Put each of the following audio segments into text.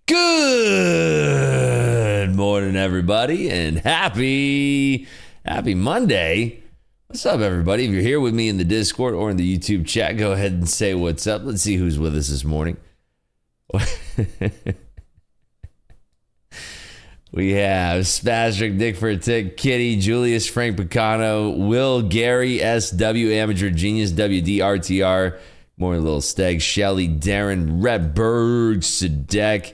Good morning, everybody, and happy Monday. What's up, everybody? If you're here with me in the Discord or in the YouTube chat, go ahead and say what's up. Let's see who's with us this morning. We have Spastric, Dick for a Tick, Kitty, Julius, Frank Picano, Will, Gary, SW, Amateur Genius, WDRTR, morning, Little Steg, Shelly, Darren, Redberg, Sadek,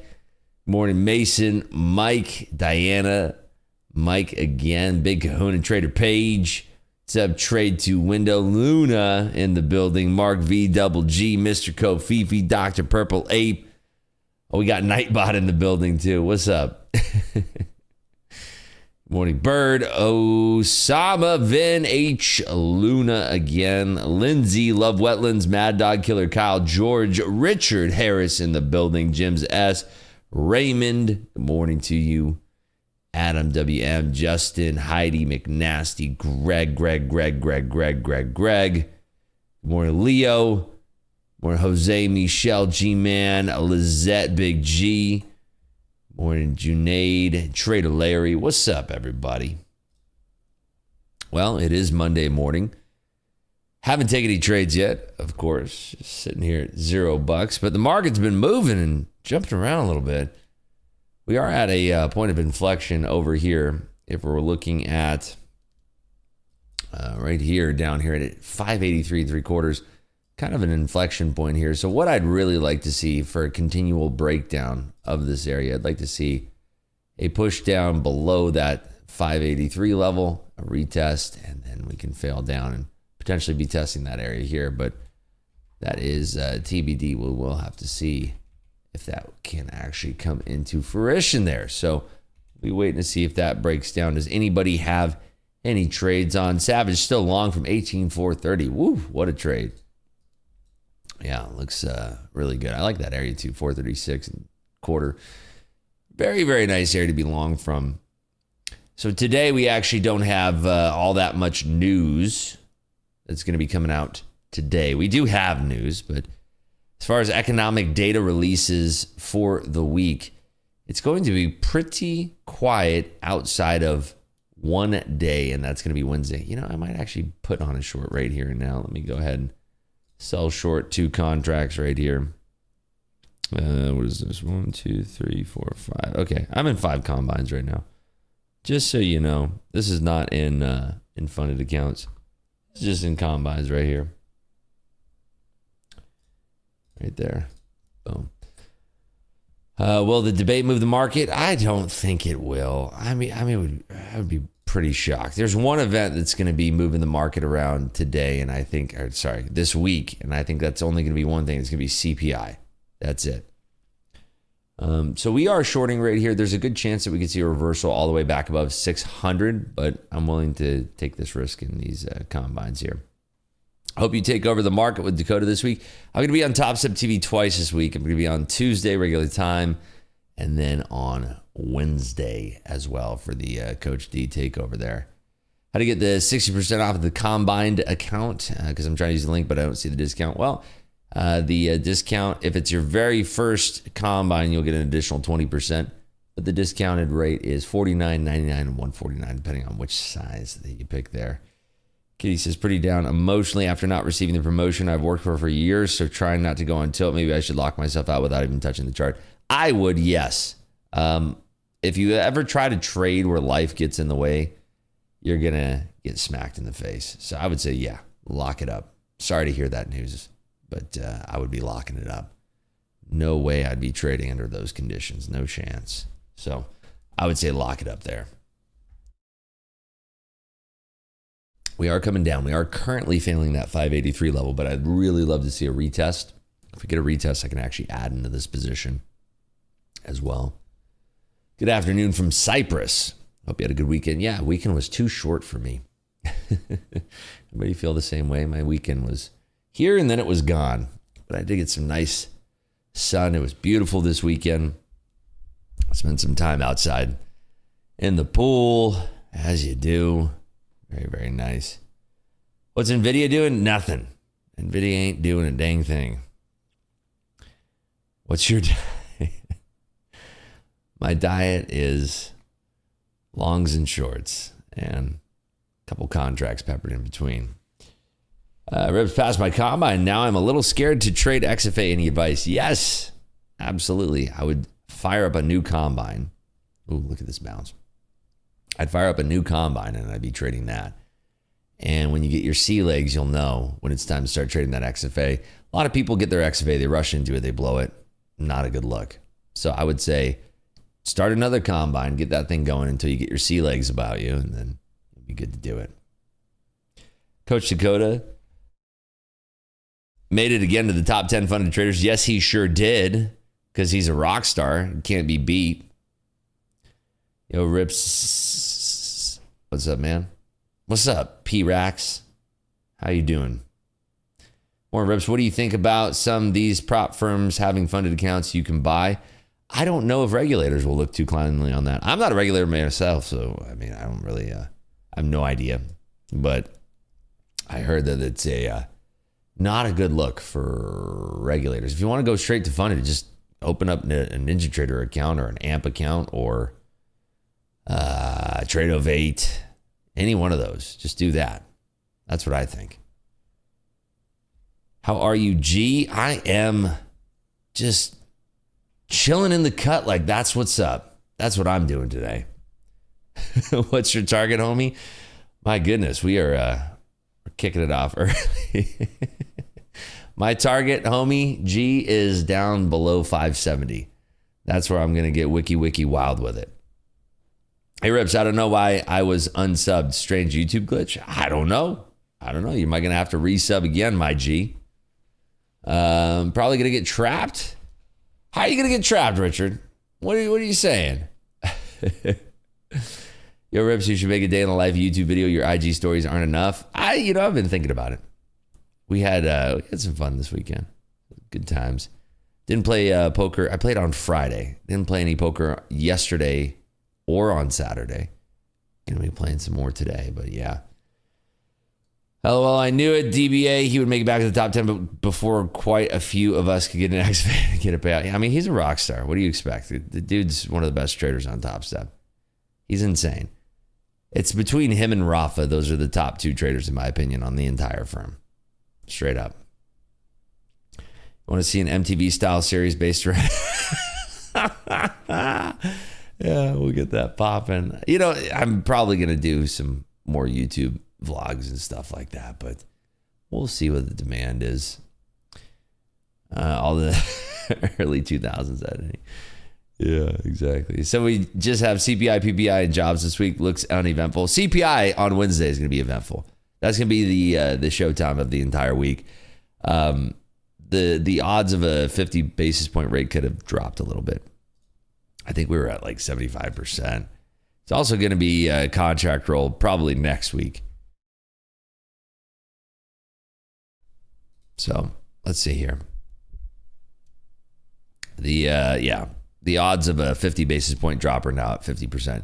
morning, Mason, Mike, Diana, Mike again, Big Kahuna, Trader Page, Sub Trade to Window, Luna in the building, Mark V, Double G, Mr. Co, Fifi, Dr. Purple Ape. Oh, we got Nightbot in the building too. What's up? Morning Bird, Osama, Vin, H, Luna again, Lindsay, Love Wetlands, Mad Dog Killer, Kyle, George, Richard Harris in the building, Jim's S, Raymond, good morning to you, Adam WM, Justin, Heidi, McNasty, Greg, good morning Leo, good morning Jose, Michelle, G-Man, Lizette, Big G, morning Junaid, Trader Larry. What's up, everybody? Well, it is Monday morning. Haven't taken any trades yet, of course. Just sitting here at $0, but the market's been moving and jumping around a little bit. We are at a point of inflection over here. If we're looking at right here, down here at 583 3/4, kind of an inflection point here. So what I'd really like to see for a continual breakdown of this area, I'd like to see a push down below that 583 level, a retest, and then we can fail down and potentially be testing that area here. But that is TBD. We'll have to see if that can actually come into fruition there. So we're waiting to see if that breaks down. Does anybody have any trades on? Savage still long from 18,430. Woo, what a trade. Yeah, looks really good. I like that area too, 436.25. Very, very nice area to be long from. So today we actually don't have all that much news that's going to be coming out today. We do have news, but as far as economic data releases for the week, it's going to be pretty quiet outside of one day, and that's going to be Wednesday. You know, I might actually put on a short right here and now. Let me go ahead and sell short 2 contracts right here. What is this? 1, 2, 3, 4, 5. Okay, I'm in 5 combines right now. Just so you know, this is not in funded accounts. It's just in combines right here. Right there. Boom. Will the debate move the market? I don't think it will. I would be pretty shocked. There's one event that's going to be moving the market around today, and I think, this week, and I think that's only going to be one thing. It's going to be CPI. That's it. So we are shorting right here. There's a good chance that we could see a reversal all the way back above 600, but I'm willing to take this risk in these combines here. I hope you take over the market with Dakota this week. I'm going to be on Top Step TV twice this week. I'm going to be on Tuesday, regular time, and then on Wednesday as well for the Coach D takeover there. How to get the 60% off of the combined account, because I'm trying to use the link, but I don't see the discount. Well, the discount, if it's your very first combine, you'll get an additional 20%, but the discounted rate is $49.99 and $149, depending on which size that you pick there. Kitty says, pretty down emotionally after not receiving the promotion I've worked for years, so trying not to go on tilt. Maybe I should lock myself out without even touching the chart. I would, yes. If you ever try to trade where life gets in the way, you're going to get smacked in the face. So I would say, yeah, lock it up. Sorry to hear that news, but I would be locking it up. No way I'd be trading under those conditions. No chance. So I would say lock it up there. We are coming down. We are currently failing that 583 level, but I'd really love to see a retest. If we get a retest, I can actually add into this position as well. Good afternoon from Cyprus. Hope you had a good weekend. Yeah, weekend was too short for me. Everybody feel the same way? My weekend was here and then it was gone. But I did get some nice sun. It was beautiful this weekend. I spent some time outside in the pool, as you do. Very, very nice. What's NVIDIA doing? Nothing. NVIDIA ain't doing a dang thing. What's your My diet is longs and shorts and a couple contracts peppered in between. Ribs passed my combine. Now I'm a little scared to trade XFA. Any advice? Yes, absolutely. I would fire up a new combine. Ooh, look at this bounce. I'd fire up a new combine and I'd be trading that. And when you get your sea legs, you'll know when it's time to start trading that XFA. A lot of people get their XFA, they rush into it, they blow it. Not a good look. So I would say start another combine, get that thing going until you get your sea legs about you, and then you'll be good to do it. Coach Dakota made it again to the top 10 funded traders. Yes, he sure did, because he's a rock star. Can't be beat. Yo, Rips. What's up, man? What's up, P-Rax? How you doing? More Rips, what do you think about some of these prop firms having funded accounts you can buy? I don't know if regulators will look too kindly on that. I'm not a regulator myself, so I mean, I don't really, I have no idea. But I heard that it's not a good look for regulators. If you want to go straight to funded, just open up a Ninja Trader account or an AMP account or Trade of 8, any one of those. Just do that. That's what I think. How are you, G? I am just chilling in the cut like that's what's up. That's what I'm doing today. What's your target, homie? My goodness, we're kicking it off early. My target, homie, G, is down below 570. That's where I'm going to get wiki wild with it. Hey, Rips, I don't know why I was unsubbed. Strange YouTube glitch? I don't know. You might going to have to resub again, my G. Probably going to get trapped. How are you going to get trapped, Richard? What are you saying? Yo, Rips, you should make a day in the life YouTube video. Your IG stories aren't enough. I've been thinking about it. We had some fun this weekend. Good times. Didn't play poker. I played on Friday. Didn't play any poker yesterday or on Saturday. Gonna be playing some more today, but yeah. LOL, I knew it. DBA, he would make it back to the top 10, but before quite a few of us could get an XFA to get it payout. I mean, he's a rock star. What do you expect? The dude's one of the best traders on Top Step. He's insane. It's between him and Rafa. Those are the top two traders, in my opinion, on the entire firm. Straight up. You want to see an MTV style series based around? Yeah, we'll get that popping. I'm probably going to do some more YouTube vlogs and stuff like that, but we'll see what the demand is. All the early 2000s editing. Yeah, exactly. So we just have CPI, PPI, and jobs this week. Looks uneventful. CPI on Wednesday is going to be eventful. That's going to be the showtime of the entire week. The odds of a 50 basis point rate could have dropped a little bit. I think we were at like 75%. It's also going to be a contract roll probably next week. So let's see here. The odds of a 50 basis point drop are now at 50%.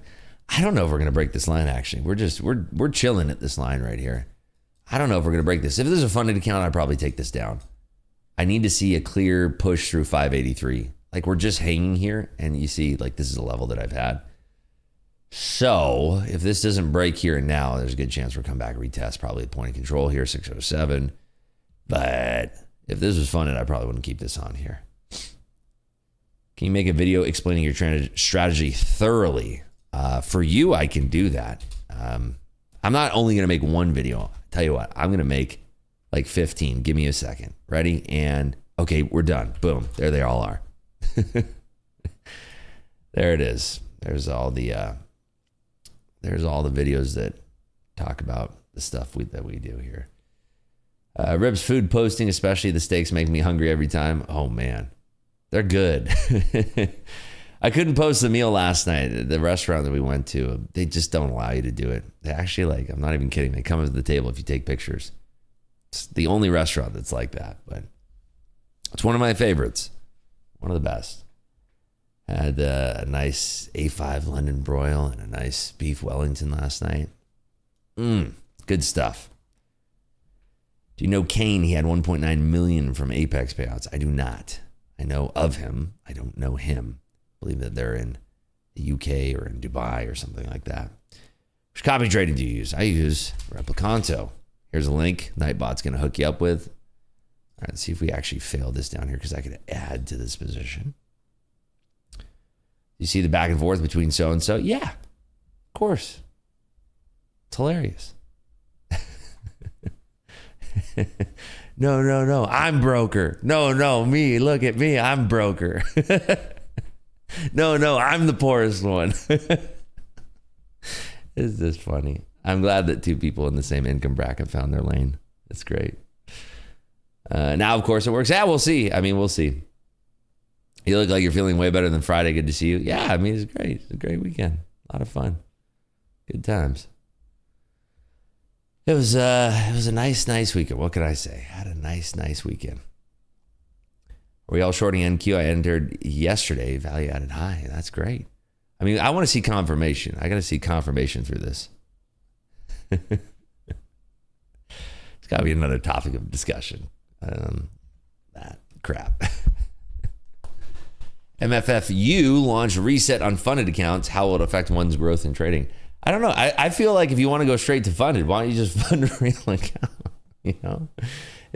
I don't know if we're going to break this line, actually. We're chilling at this line right here. I don't know if we're going to break this. If there's a funded account, I'd probably take this down. I need to see a clear push through 583. Like, we're just hanging here, and you see, like, this is a level that I've had. So if this doesn't break here and now, there's a good chance we'll come back and retest. Probably a point of control here, 607. But if this was funded, I probably wouldn't keep this on here. Can you make a video explaining your strategy thoroughly? For you, I can do that. I'm not only going to make one video. I'll tell you what, I'm going to make like 15. Give me a second. Ready? And okay, we're done. Boom. There they all are. There it is. There's all the videos that talk about the stuff that we do here. Ribs food posting, especially the steaks, make me hungry every time. Oh man, they're good. I couldn't post the meal last night. The restaurant that we went to, they just don't allow you to do it. They actually, I'm not even kidding. They come to the table if you take pictures. It's the only restaurant that's like that, but it's one of my favorites. One of the best. Had a nice A5 London broil and a nice beef Wellington last night. Good stuff. Do you know Kane? He had 1.9 million from Apex payouts. I do not. I know of him. I don't know him. I believe that they're in the UK or in Dubai or something like that. Which copy trading do you use? I use Replicanto. Here's a link Nightbot's going to hook you up with. All right, let's see if we actually fail this down here because I could add to this position. You see the back and forth between so-and-so? Yeah, of course. It's hilarious. No. I'm broker. No, me. Look at me. I'm broker. No, I'm the poorest one. It's just funny. I'm glad that two people in the same income bracket found their lane. It's great. Now, of course, it works. Yeah, we'll see. We'll see. You look like you're feeling way better than Friday. Good to see you. Yeah, it's great. It's a great weekend. A lot of fun. Good times. It was a nice weekend. What can I say? Had a nice weekend. Are we all shorting NQ? I entered yesterday, value added high. That's great. I want to see confirmation. I got to see confirmation through this. It's got to be another topic of discussion. That crap. MFFU launched reset on funded accounts. How will it affect one's growth in trading? I don't know. I feel like if you want to go straight to funded, why don't you just fund a real account? If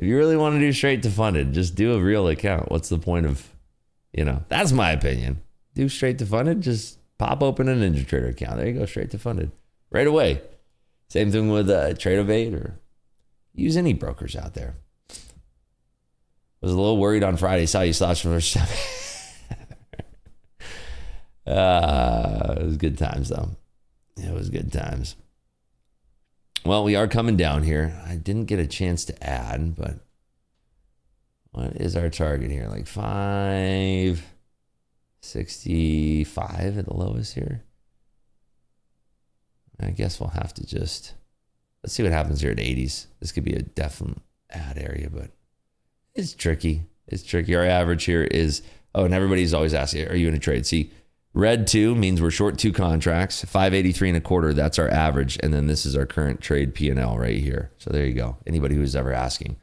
you really want to do straight to funded, just do a real account. What's the point of, that's my opinion. Do straight to funded, just pop open a Ninja Trader account. There you go, straight to funded. Right away. Same thing with Tradeovate or use any brokers out there. Was a little worried on Friday. Saw you slash for it was good times though. It was good times. Well, we are coming down here. I didn't get a chance to add, but what is our target here? Like 565 at the lowest here. I guess we'll have to let's see what happens here at 80s. This could be a definite add area, but it's tricky. Our average here is, and everybody's always asking, are you in a trade? See, red 2 means we're short 2 contracts, 583.25. That's our average. And then this is our current trade P&L right here. So there you go. Anybody who's ever asking.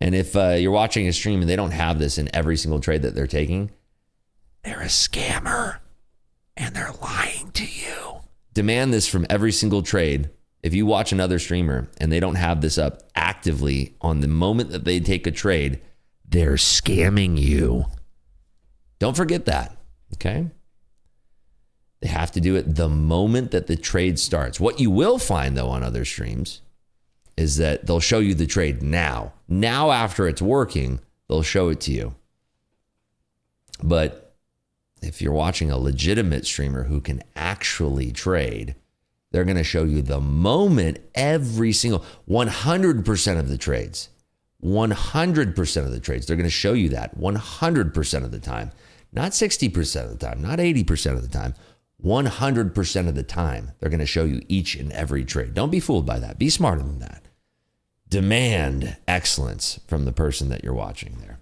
And if you're watching a stream and they don't have this in every single trade that they're taking, they're a scammer and they're lying to you. Demand this from every single trade. If you watch another streamer and they don't have this up actively on the moment that they take a trade, they're scamming you. Don't forget that, okay? They have to do it the moment that the trade starts. What you will find, though, on other streams is that they'll show you the trade now. Now, after it's working, they'll show it to you. But if you're watching a legitimate streamer who can actually trade, they're going to show you the moment every single 100% of the trades. 100% of the trades. They're going to show you that 100% of the time. Not 60% of the time, not 80% of the time. 100% of the time, they're going to show you each and every trade. Don't be fooled by that. Be smarter than that. Demand excellence from the person that you're watching there.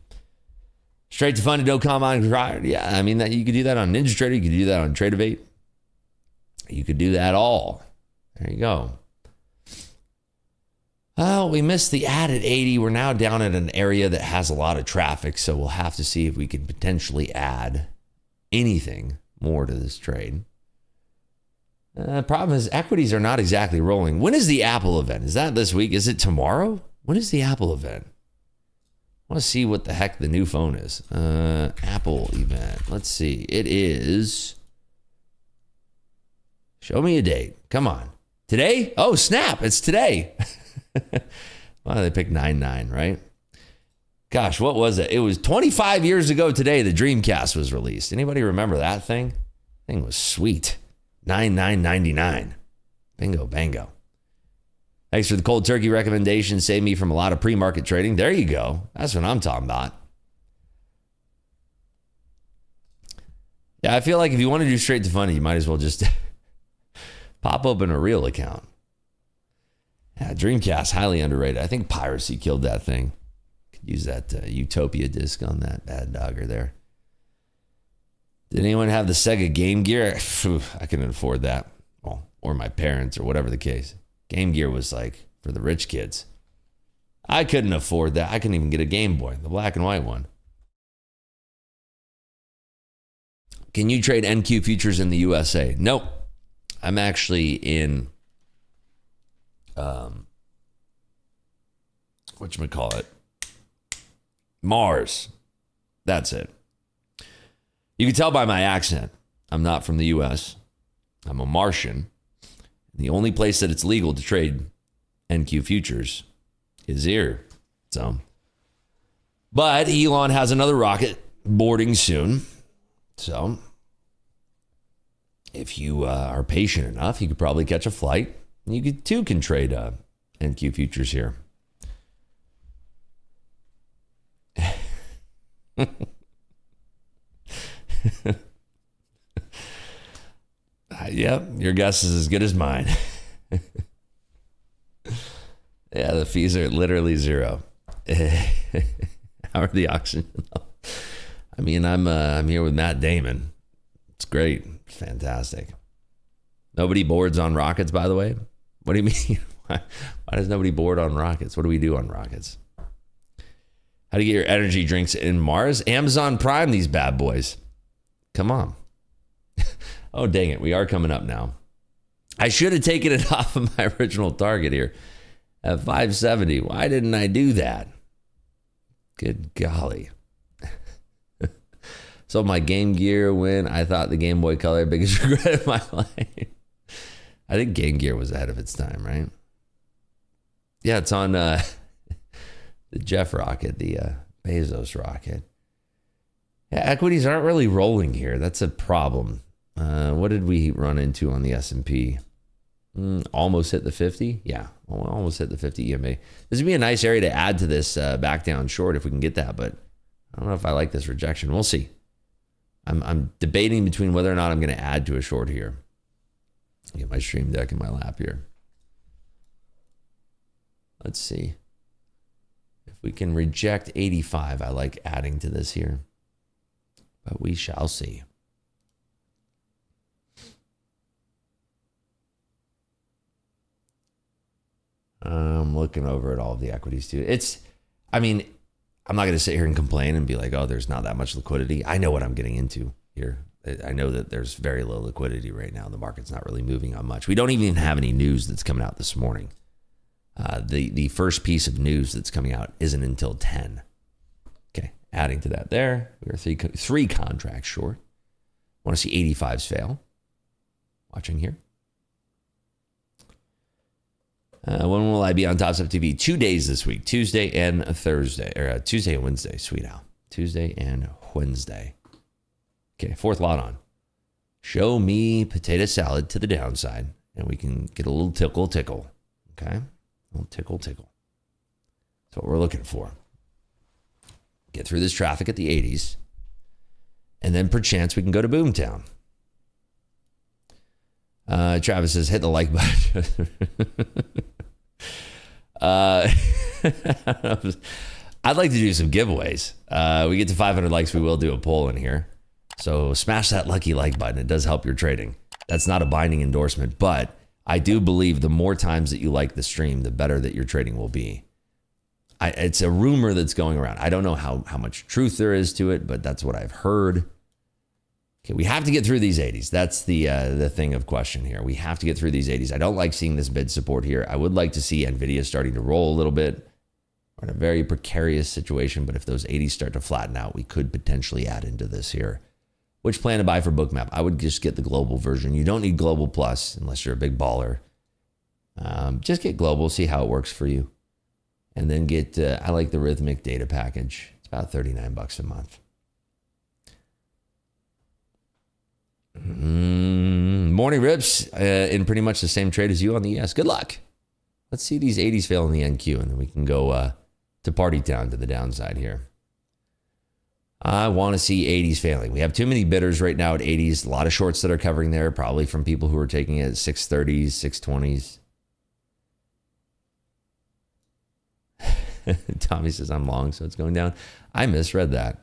Straight to funded, no comment. Yeah, that you could do that on Ninja Trader. You could do that on Tradeovate. You could do that all. There you go. Well, we missed the ad at 80. We're now down at an area that has a lot of traffic, so we'll have to see if we can potentially add anything more to this trade. Problem is, equities are not exactly rolling. When is the Apple event? Is that this week? Is it tomorrow? When is the Apple event? I want to see what the heck the new phone is. Apple event. Let's see. It is... Show me a date. Come on. Today? Oh, snap. It's today. Well, they picked 9/9, right? Gosh, what was it? It was 25 years ago today the Dreamcast was released. Anybody remember that thing? Thing was sweet. 99.99. Bingo, bango. Thanks for the cold turkey recommendation. Saved me from a lot of pre-market trading. There you go. That's what I'm talking about. Yeah, I feel like if you want to do straight to funding, you might as well just pop open a real account. Yeah, Dreamcast, highly underrated. I think piracy killed that thing. Could use that Utopia disc on that bad dogger there. Did anyone have the Sega Game Gear? I couldn't afford that. Well, or my parents or whatever the case. Game Gear was like for the rich kids. I couldn't afford that. I couldn't even get a Game Boy, the black and white one. Can you trade NQ futures in the USA? Nope. I'm actually in, whatchamacallit, Mars. That's it. You can tell by my accent, I'm not from the US. I'm a Martian. The only place that it's legal to trade NQ futures is here. So, but Elon has another rocket boarding soon. So, if you are patient enough, you could probably catch a flight. You can trade NQ futures here. Yep, your guess is as good as mine. Yeah, the fees are literally zero. How are the auctions? I mean, I'm here with Matt Damon. It's great. It's fantastic. Nobody boards on rockets, by the way. What do you mean? Why does nobody board on rockets? What do we do on rockets? How do you get your energy drinks in Mars? Amazon Prime these bad boys. Come on. Oh, dang it. We are coming up now. I should have taken it off of my original target here at 570. Why didn't I do that? Good golly. So my Game Gear win. I thought the Game Boy Color, biggest regret of my life. I think Game Gear was ahead of its time, right? Yeah, it's on the Jeff rocket, the Bezos rocket. Yeah, equities aren't really rolling here. That's a problem. What did we run into on the S&P? Almost hit the 50. Yeah, almost hit the 50 EMA. This would be a nice area to add to this back down short if we can get that, but I don't know if I like this rejection. We'll see. I'm debating between whether or not I'm going to add to a short here. Get my stream deck in my lap here. Let's see. If we can reject 85, I like adding to this here. But we shall see. I'm looking over at all of the equities too. I'm not going to sit here and complain and be like, oh, there's not that much liquidity. I know what I'm getting into here. I know that there's very low liquidity right now. The market's not really moving on much. We don't even have any news that's coming out this morning. The first piece of news that's coming out isn't until 10. Okay, adding to that there, we're three contracts short. Want to see 85s fail. Watching here. When will I be on Top Step TV? 2 days this week, Tuesday and Thursday, or Tuesday and Wednesday, sweet Al. Tuesday and Wednesday. Okay, fourth lot on. Show me potato salad to the downside, and we can get a little tickle. Okay, a little tickle. That's what we're looking for. Get through this traffic at the 80s, and then perchance we can go to Boomtown. Travis says, hit the like button. I'd like to do some giveaways. We get to 500 likes, we will do a poll in here. So smash that lucky like button. It does help your trading. That's not a binding endorsement, but I do believe the more times that you like the stream, the better that your trading will be. It's a rumor that's going around. I don't know how much truth there is to it, but that's what I've heard. Okay, we have to get through these 80s. That's the thing of question here. We have to get through these 80s. I don't like seeing this bid support here. I would like to see NVIDIA starting to roll a little bit. We're in a very precarious situation, but if those 80s start to flatten out, we could potentially add into this here. Which plan to buy for Bookmap? I would just get the global version. You don't need Global Plus unless you're a big baller. Just get global, see how it works for you. And then get, I like the Rhythmic data package. It's about $39 a month. Morning Rips, in pretty much the same trade as you on the ES. Good luck. Let's see these 80s fail in the NQ, and then we can go to Party Town to the downside here. I want to see 80s failing. We have too many bidders right now at 80s. A lot of shorts that are covering there, probably from people who are taking it at 630s, 620s. Tommy says I'm long, so it's going down. I misread that.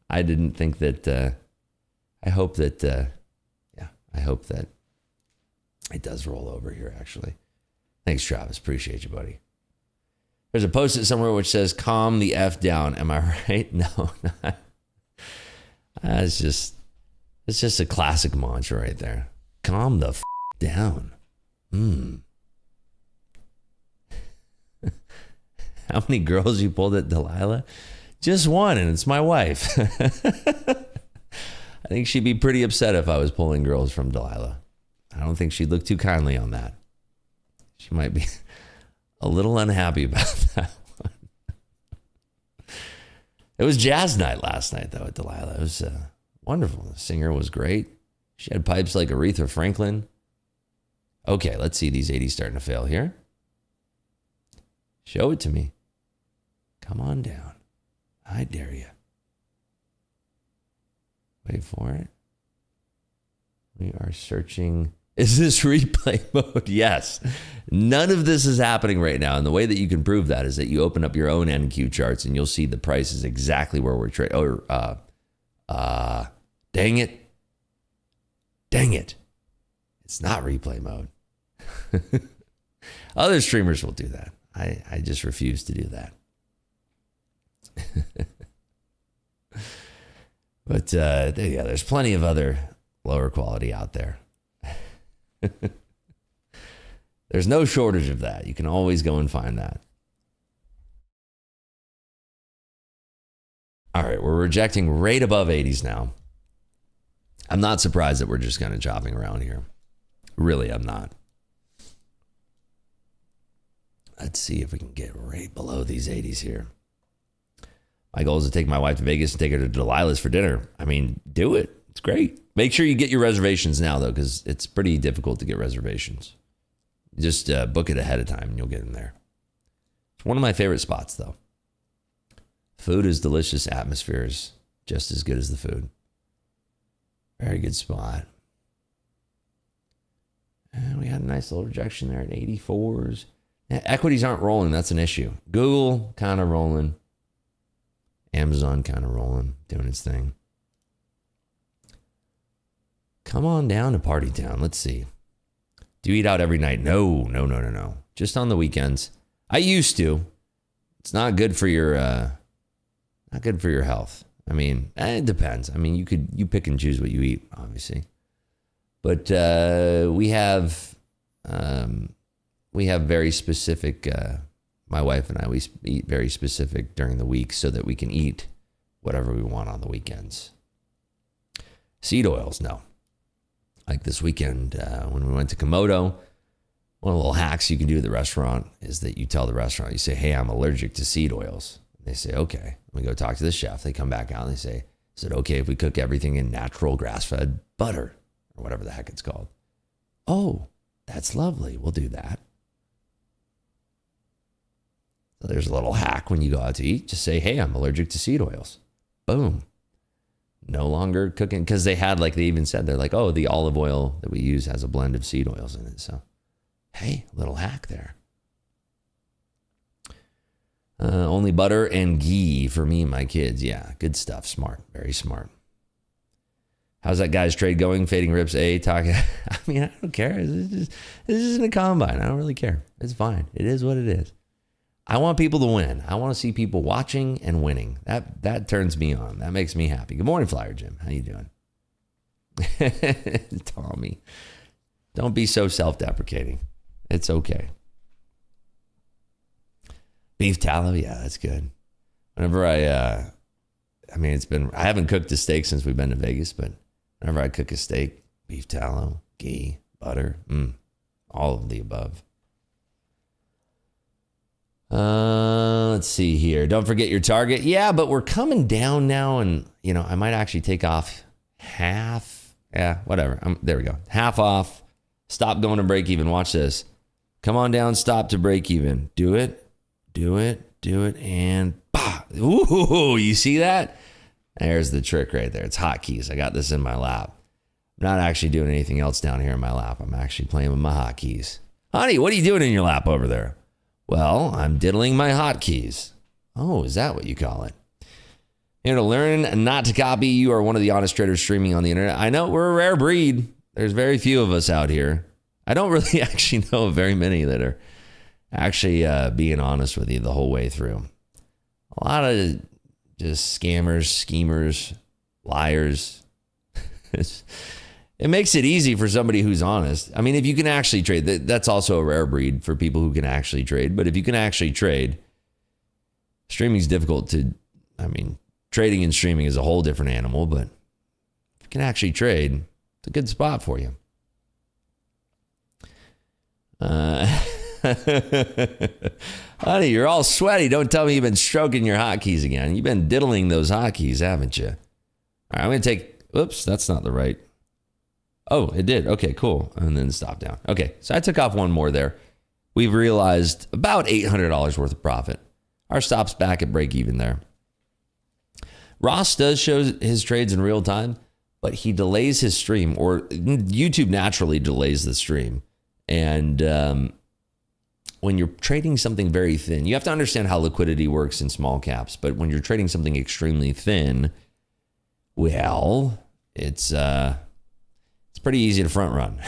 I didn't think that. I hope that it does roll over here, actually. Thanks, Travis. Appreciate you, buddy. There's a post-it somewhere which says, calm the F down. Am I right? No, not. It's just It's just a classic mantra right there. Calm the down. How many girls you pulled at Delilah? Just one, and it's my wife. I think she'd be pretty upset if I was pulling girls from Delilah. I don't think she'd look too kindly on that. She might be a little unhappy about that one. It was jazz night last night, though, at Delilah. It was wonderful. The singer was great. She had pipes like Aretha Franklin. Okay, let's see these 80s starting to fail here. Show it to me. Come on down. I dare you. Wait for it. We are searching. Is this replay mode? Yes. None of this is happening right now. And the way that you can prove that is that you open up your own NQ charts and you'll see the price is exactly where we're trading. Dang it. Dang it. It's not replay mode. Other streamers will do that. I just refuse to do that. But yeah, there's plenty of other lower quality out there. There's no shortage of that. You can always go and find that. All right, we're rejecting right above 80s now. I'm not surprised that we're just kind of chopping around here. Really, I'm not. Let's see if we can get right below these 80s here. My goal is to take my wife to Vegas and take her to Delilah's for dinner. I mean, do it. It's great. Make sure you get your reservations now, though, because it's pretty difficult to get reservations. Just book it ahead of time and you'll get in there. It's one of my favorite spots, though. Food is delicious. Atmosphere is just as good as the food. Very good spot. And we had a nice little rejection there at 84s. Yeah, equities aren't rolling. That's an issue. Google kind of rolling. Amazon kind of rolling, doing its thing. Come on down to Party Town. Let's see. Do you eat out every night? No. Just on the weekends. I used to. It's not good for your health. I mean, it depends. I mean, you pick and choose what you eat, obviously. But we have very specific. My wife and I, we eat very specific during the week so that we can eat whatever we want on the weekends. Seed oils, no. Like this weekend when we went to Komodo, one of the little hacks you can do at the restaurant is that you tell the restaurant, you say, hey, I'm allergic to seed oils. And they say, okay. We go talk to the chef. They come back out and they say, is it okay if we cook everything in natural grass-fed butter or whatever the heck it's called? Oh, that's lovely. We'll do that. So there's a little hack when you go out to eat. Just say, hey, I'm allergic to seed oils. Boom. No longer cooking. Because they even said, they're like, oh, the olive oil that we use has a blend of seed oils in it. So, hey, little hack there. Only butter and ghee for me and my kids. Yeah, good stuff. Smart. Very smart. How's that guy's trade going? Fading rips, talking. I mean, I don't care. This isn't a combine. I don't really care. It's fine. It is what it is. I want people to win. I want to see people watching and winning. That turns me on. That makes me happy. Good morning, Flyer Jim. How you doing? Tommy, don't be so self-deprecating. It's okay. Beef tallow, yeah, that's good. Whenever I haven't cooked a steak since we've been to Vegas, but whenever I cook a steak, beef tallow, ghee, butter, all of the above. Let's see here. Don't forget your target. Yeah, but we're coming down now, and I might actually take off half. Yeah, whatever. There we go. Half off. Stop going to break even. Watch this. Come on down. Stop to break even. Do it. And bah! Ooh, you see that? There's the trick right there. It's hotkeys. I got this in my lap. I'm not actually doing anything else down here in my lap. I'm actually playing with my hotkeys. Honey, what are you doing in your lap over there? Well, I'm diddling my hotkeys. Oh, is that what you call it? Here to learn and not to copy. You are one of the honest traders streaming on the internet. I know we're a rare breed. There's very few of us out here. I don't really actually know of very many that are actually being honest with you the whole way through. A lot of just scammers, schemers, liars. It makes it easy for somebody who's honest. I mean, if you can actually trade, that's also a rare breed for people who can actually trade. But if you can actually trade, streaming is difficult to, I mean, trading and streaming is a whole different animal, but if you can actually trade, it's a good spot for you. Honey, you're all sweaty. Don't tell me you've been stroking your hotkeys again. You've been diddling those hotkeys, haven't you? All right, I'm going to take, oops, that's not the right. Oh, it did. Okay, cool. And then stop down. Okay, so I took off one more there. We've realized about $800 worth of profit. Our stop's back at break even there. Ross does show his trades in real time, but he delays his stream, or YouTube naturally delays the stream. And when you're trading something very thin, you have to understand how liquidity works in small caps. But when you're trading something extremely thin, well, it's pretty easy to front run.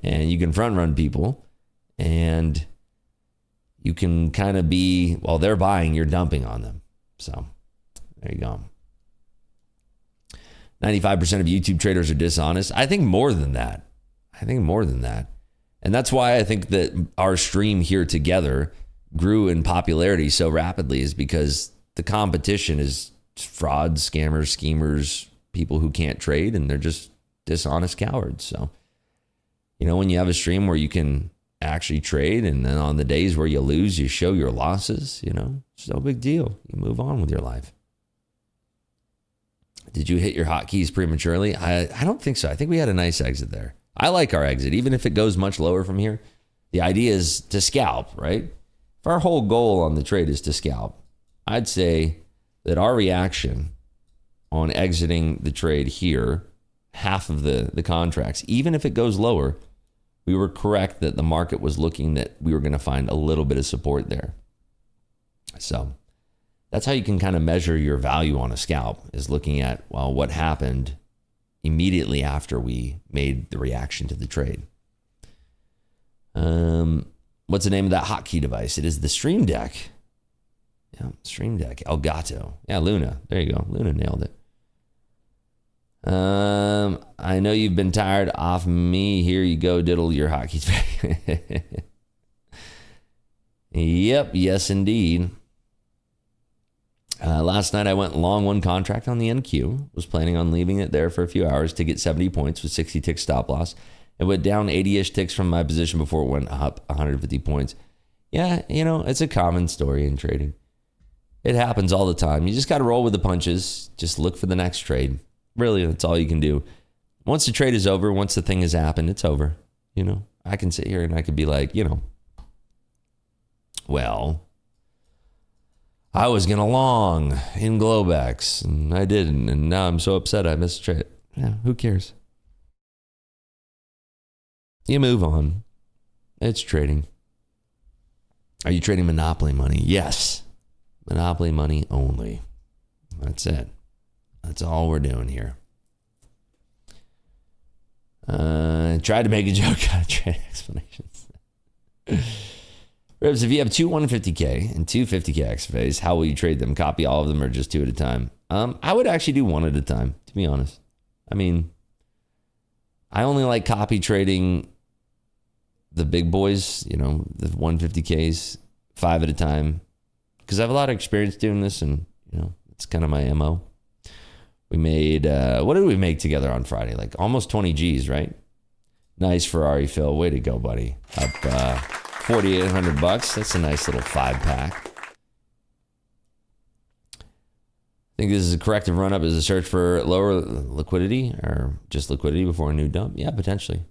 And you can front run people, and you can kind of be, while they're buying, you're dumping on them. So there you go. 95% of YouTube traders are dishonest. I think more than that. And that's why I think that our stream here together grew in popularity so rapidly, is because the competition is frauds, scammers, schemers, people who can't trade, and they're just dishonest cowards. So, you know, when you have a stream where you can actually trade, and then on the days where you lose, you show your losses, you know, it's no big deal. You move on with your life. Did you hit your hotkeys prematurely? I don't think so. I think we had a nice exit there. I like our exit, even if it goes much lower from here. The idea is to scalp, right? If our whole goal on the trade is to scalp, I'd say that our reaction on exiting the trade here, half of the contracts, even if it goes lower, we were correct that the market was looking that we were going to find a little bit of support there. So that's how you can kind of measure your value on a scalp, is looking at, well, what happened immediately after we made the reaction to the trade. What's the name of that hotkey device? It is the Stream Deck. Yeah, Stream Deck. Elgato. Yeah, Luna. There you go. Luna nailed it. I know you've been tired off me. Here you go, diddle your hotkeys. Yep, yes indeed. Last night I went long one contract on the NQ. Was planning on leaving it there for a few hours to get 70 points with 60 tick stop loss. It went down 80-ish ticks from my position before it went up 150 points. Yeah, you know, it's a common story in trading. It happens all the time. You just got to roll with the punches. Just look for the next trade. Really, that's all you can do. Once the trade is over, once the thing has happened, it's over. You know, I can sit here and I could be like, you know, well, I was going to long in Globex and I didn't. And now I'm so upset I missed a trade. Yeah, who cares? You move on. It's trading. Are you trading monopoly money? Yes. Monopoly money only. That's it. That's all we're doing here. Tried to make a joke out of trade explanations. Ribs, if you have two 150K and two 50K XFAs, how will you trade them? Copy all of them or just two at a time? I would actually do one at a time, to be honest. I mean, I only like copy trading the big boys, you know, the 150Ks, 5 at a time, because I have a lot of experience doing this, and, you know, it's kind of my MO. We made, what did we make together on Friday? Like almost 20 G's, right? Nice Ferrari, Phil. Way to go, buddy. Up $4,800. That's a nice little 5-pack. Think this is a corrective run-up as a search for lower liquidity or just liquidity before a new dump? Yeah, potentially.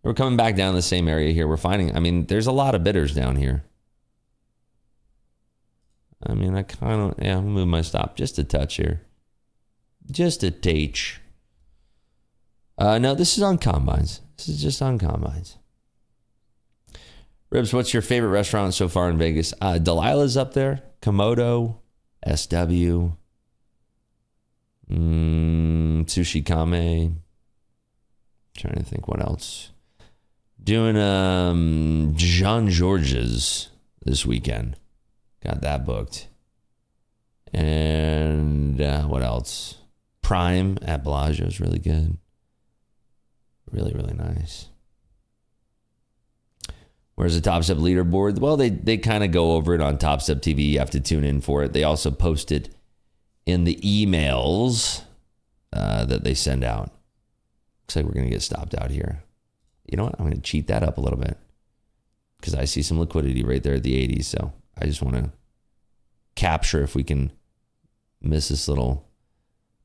We're coming back down the same area here. We're finding, I mean, there's a lot of bidders down here. I mean, I kind of, yeah, I'll move my stop just a touch here. Just a touch. No, this is on combines. This is just on combines. Ribs, what's your favorite restaurant so far in Vegas? Delilah's up there. Komodo. SW. Sushi Kame. Trying to think what else. Doing Jean George's this weekend. Got that booked. And what else? Prime at Bellagio is really good. Really, really nice. Where's the Top Step leaderboard? Well, they kind of go over it on Top Step TV. You have to tune in for it. They also post it in the emails that they send out. Looks like we're going to get stopped out here. You know what? I'm going to cheat that up a little bit because I see some liquidity right there at the 80s. So I just want to capture if we can miss this little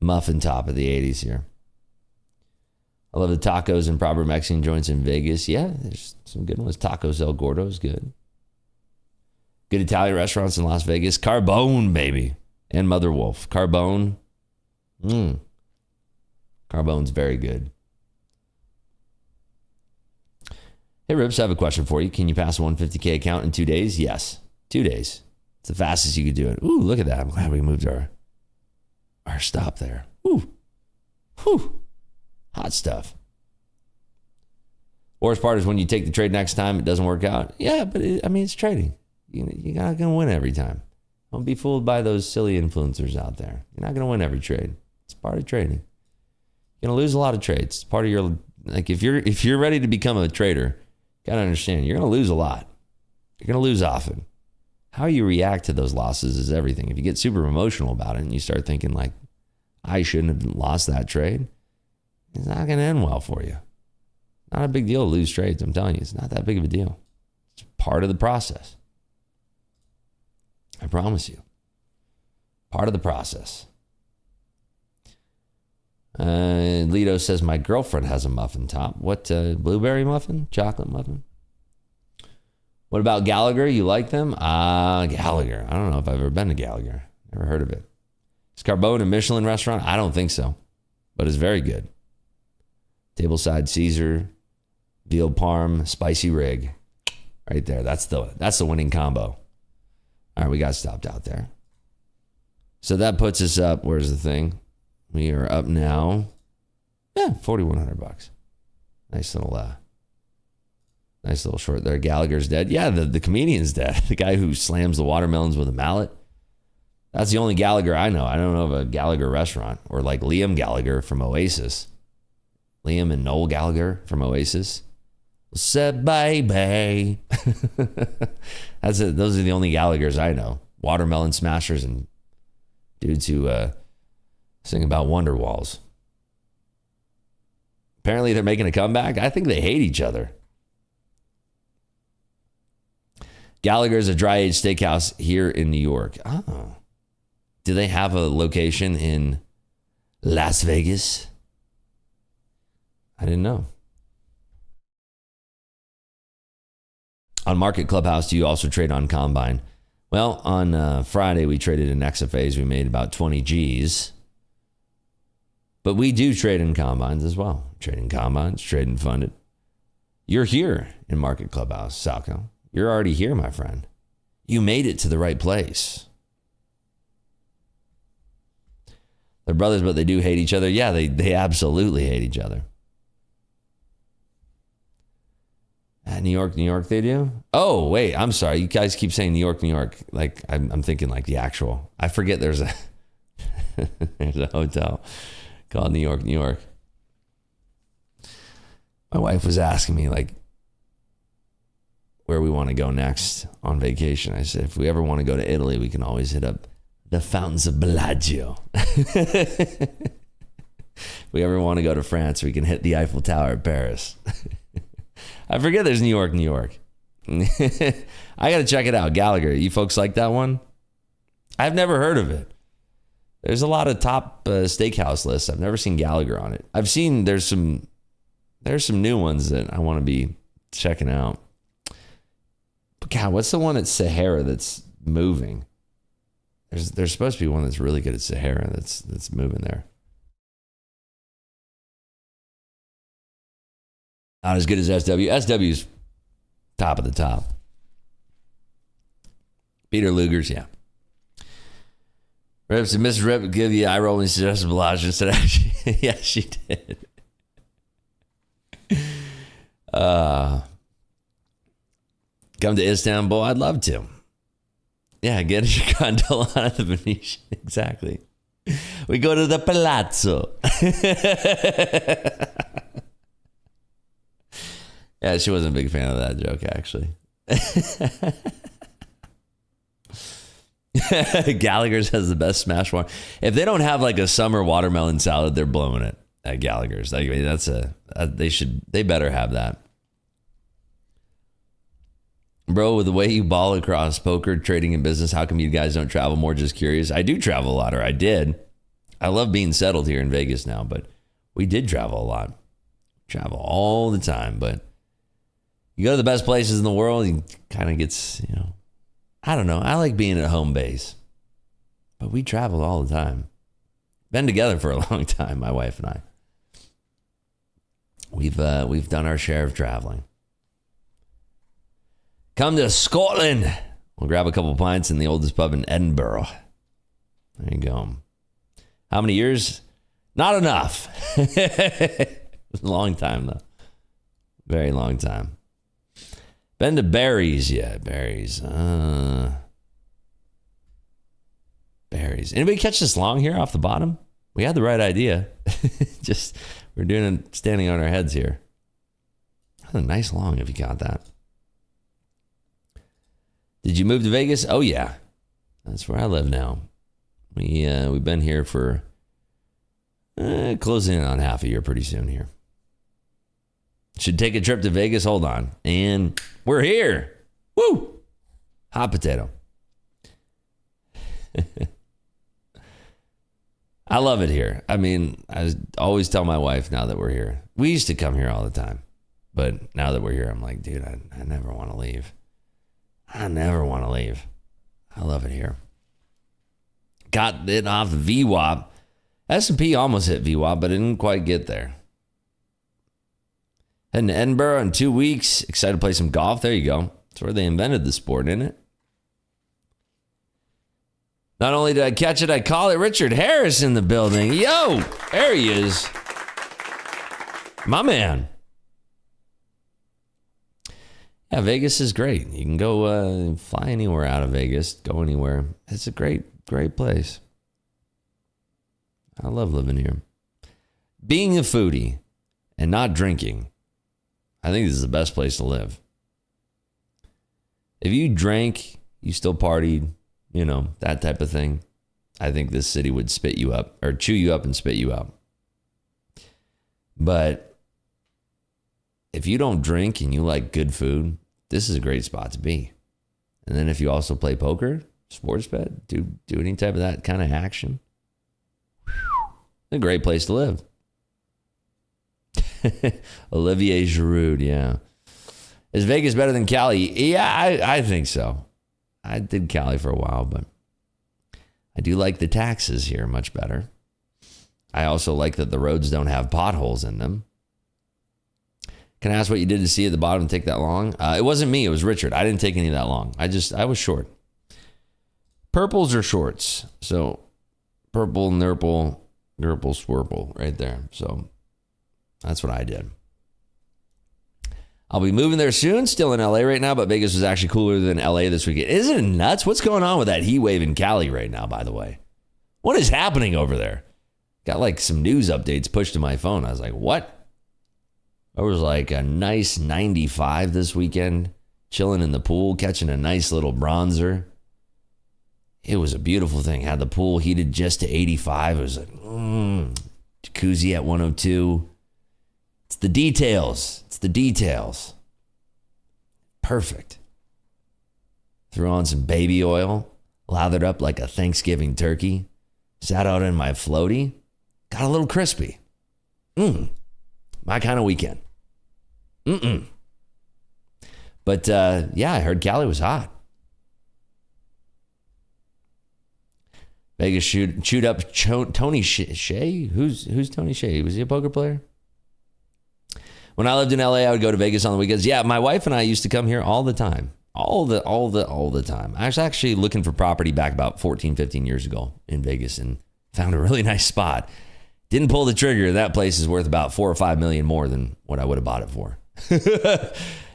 muffin top of the 80s here. I love the tacos and proper Mexican joints in Vegas. Yeah, there's some good ones. Tacos El Gordo is good. Good Italian restaurants in Las Vegas. Carbone, baby. And Mother Wolf. Carbone. Carbone's very good. Hey, Rips, I have a question for you. Can you pass a 150K account in 2 days? Yes. 2 days. It's the fastest you could do it. Ooh, look at that. I'm glad we moved our stop there. Ooh. Whew. Hot stuff. Worst part is when you take the trade next time, it doesn't work out. Yeah, but it's trading. You're not going to win every time. Don't be fooled by those silly influencers out there. You're not going to win every trade. It's part of trading. You're going to lose a lot of trades. It's part of your, like, if you're ready to become a trader, you got to understand, you're going to lose a lot. You're going to lose often. How you react to those losses is everything. If you get super emotional about it and you start thinking like, I shouldn't have lost that trade, it's not going to end well for you. Not a big deal to lose trades. I'm telling you, it's not that big of a deal. It's part of the process. I promise you. Part of the process. Lido says, my girlfriend has a muffin top. What, blueberry muffin? Chocolate muffin? What about Gallagher? You like them? Gallagher. I don't know if I've ever been to Gallagher. Never heard of it. Is Carbone a Michelin restaurant? I don't think so, but it's very good. Tableside Caesar, veal parm, spicy rig. Right there. That's the winning combo. All right, we got stopped out there. So that puts us up. Where's the thing? We are up now. Yeah, $4,100. Nice little short there. Gallagher's dead. Yeah, the comedian's dead. The guy who slams the watermelons with a mallet. That's the only Gallagher I know. I don't know of a Gallagher restaurant. Or like Liam Gallagher from Oasis. Liam and Noel Gallagher from Oasis. Said baby. That's it. Those are the only Gallaghers I know. Watermelon smashers and dudes who sing about wonder walls. Apparently they're making a comeback. I think they hate each other. Gallagher's a dry aged steakhouse here in New York. Oh. Do they have a location in Las Vegas? I didn't know. On Market Clubhouse, do you also trade on Combine? Well, on Friday, we traded in XFAs. We made about 20 G's. But we do trade in Combines as well. Trading Combines, trading funded. You're here in Market Clubhouse, Salco. You're already here, my friend. You made it to the right place. They're brothers, but they do hate each other. Yeah, they absolutely hate each other. New York, they do? Oh, wait, I'm sorry. You guys keep saying New York. Like, I'm thinking like the actual. I forget there's a there's a hotel called New York. My wife was asking me, like, where we want to go next on vacation. I said, if we ever want to go to Italy, we can always hit up the fountains of Bellagio. If we ever want to go to France, we can hit the Eiffel Tower at Paris. I forget there's New York. I got to check it out. Gallagher, you folks like that one? I've never heard of it. There's a lot of top steakhouse lists. I've never seen Gallagher on it. I've seen there's some new ones that I want to be checking out. But God, what's the one at Sahara that's moving? There's supposed to be one that's really good at Sahara that's moving there. Not as good as SW. SW's top of the top. Peter Luger's, yeah. Rips and Mrs. Rip would give you eye roll when she suggested Bellagio. Said, yeah, she did. Come to Istanbul. I'd love to. Yeah, get your gondola out of the Venetian. Exactly. We go to the palazzo. Yeah, she wasn't a big fan of that joke, actually. Gallagher's has the best smash water. If they don't have like a summer watermelon salad, they're blowing it at Gallagher's. Like, they better have that. Bro, with the way you ball across poker, trading, and business, how come you guys don't travel more? Just curious. I do travel a lot, or I did. I love being settled here in Vegas now, but we did travel a lot. Travel all the time, but you go to the best places in the world, you kind of gets, I don't know. I like being at home base, but we travel all the time. Been together for a long time, my wife and I. We've done our share of traveling. Come to Scotland. We'll grab a couple pints in the oldest pub in Edinburgh. There you go. How many years? Not enough. It's a long time, though. Very long time. Been to Barry's. Yeah, Barry's. Barry's. Anybody catch this long here off the bottom? We had the right idea. Just, we're doing it standing on our heads here. That's a nice long if you got that. Did you move to Vegas? Oh, yeah. That's where I live now. We've been here for closing in on half a year pretty soon here. Should take a trip to Vegas. Hold on. And we're here. Woo! Hot potato. I love it here. I mean, I always tell my wife now that we're here. We used to come here all the time. But now that we're here, I'm like, dude, I never want to leave. I never want to leave. I love it here. Got it off VWAP. S&P almost hit VWAP, but it didn't quite get there. Heading to Edinburgh in 2 weeks. Excited to play some golf. There you go. That's where they invented the sport, isn't it? Not only did I catch it, I call it. Richard Harris in the building. Yo, there he is. My man. Yeah, Vegas is great. You can go fly anywhere out of Vegas, go anywhere. It's a great place. I love living here. Being a foodie and not drinking, I think this is the best place to live. If you drank, you still partied, that type of thing, I think this city would spit you up or chew you up and spit you out. But if you don't drink and you like good food, this is a great spot to be. And then if you also play poker, sports bet, do any type of that kind of action, a great place to live. Olivier Giroud, yeah. Is Vegas better than Cali? Yeah, I think so. I did Cali for a while, but I do like the taxes here much better. I also like that the roads don't have potholes in them. Can I ask what you did to see at the bottom take that long? It wasn't me. It was Richard. I didn't take any that long. I was short. Purples are shorts. So purple, nurple, swirple right there. So that's what I did. I'll be moving there soon. Still in LA right now, but Vegas was actually cooler than LA this weekend. Isn't it nuts? What's going on with that heat wave in Cali right now, by the way? What is happening over there? Got like some news updates pushed to my phone. I was like, what? There was like a nice 95 this weekend, chilling in the pool, catching a nice little bronzer. It was a beautiful thing. Had the pool heated just to 85. It was like, jacuzzi at 102. It's the details. It's the details. Perfect. Threw on some baby oil, lathered up like a Thanksgiving turkey, sat out in my floaty, got a little crispy. My kind of weekend. But yeah, I heard Cali was hot. Vegas chewed up Tony Shea. Who's Tony Shea? Was he a poker player? When I lived in LA, I would go to Vegas on the weekends. Yeah, my wife and I used to come here all the time. All the time. I was actually looking for property back about 14, 15 years ago in Vegas and found a really nice spot. Didn't pull the trigger. That place is worth about $4 or $5 million more than what I would have bought it for.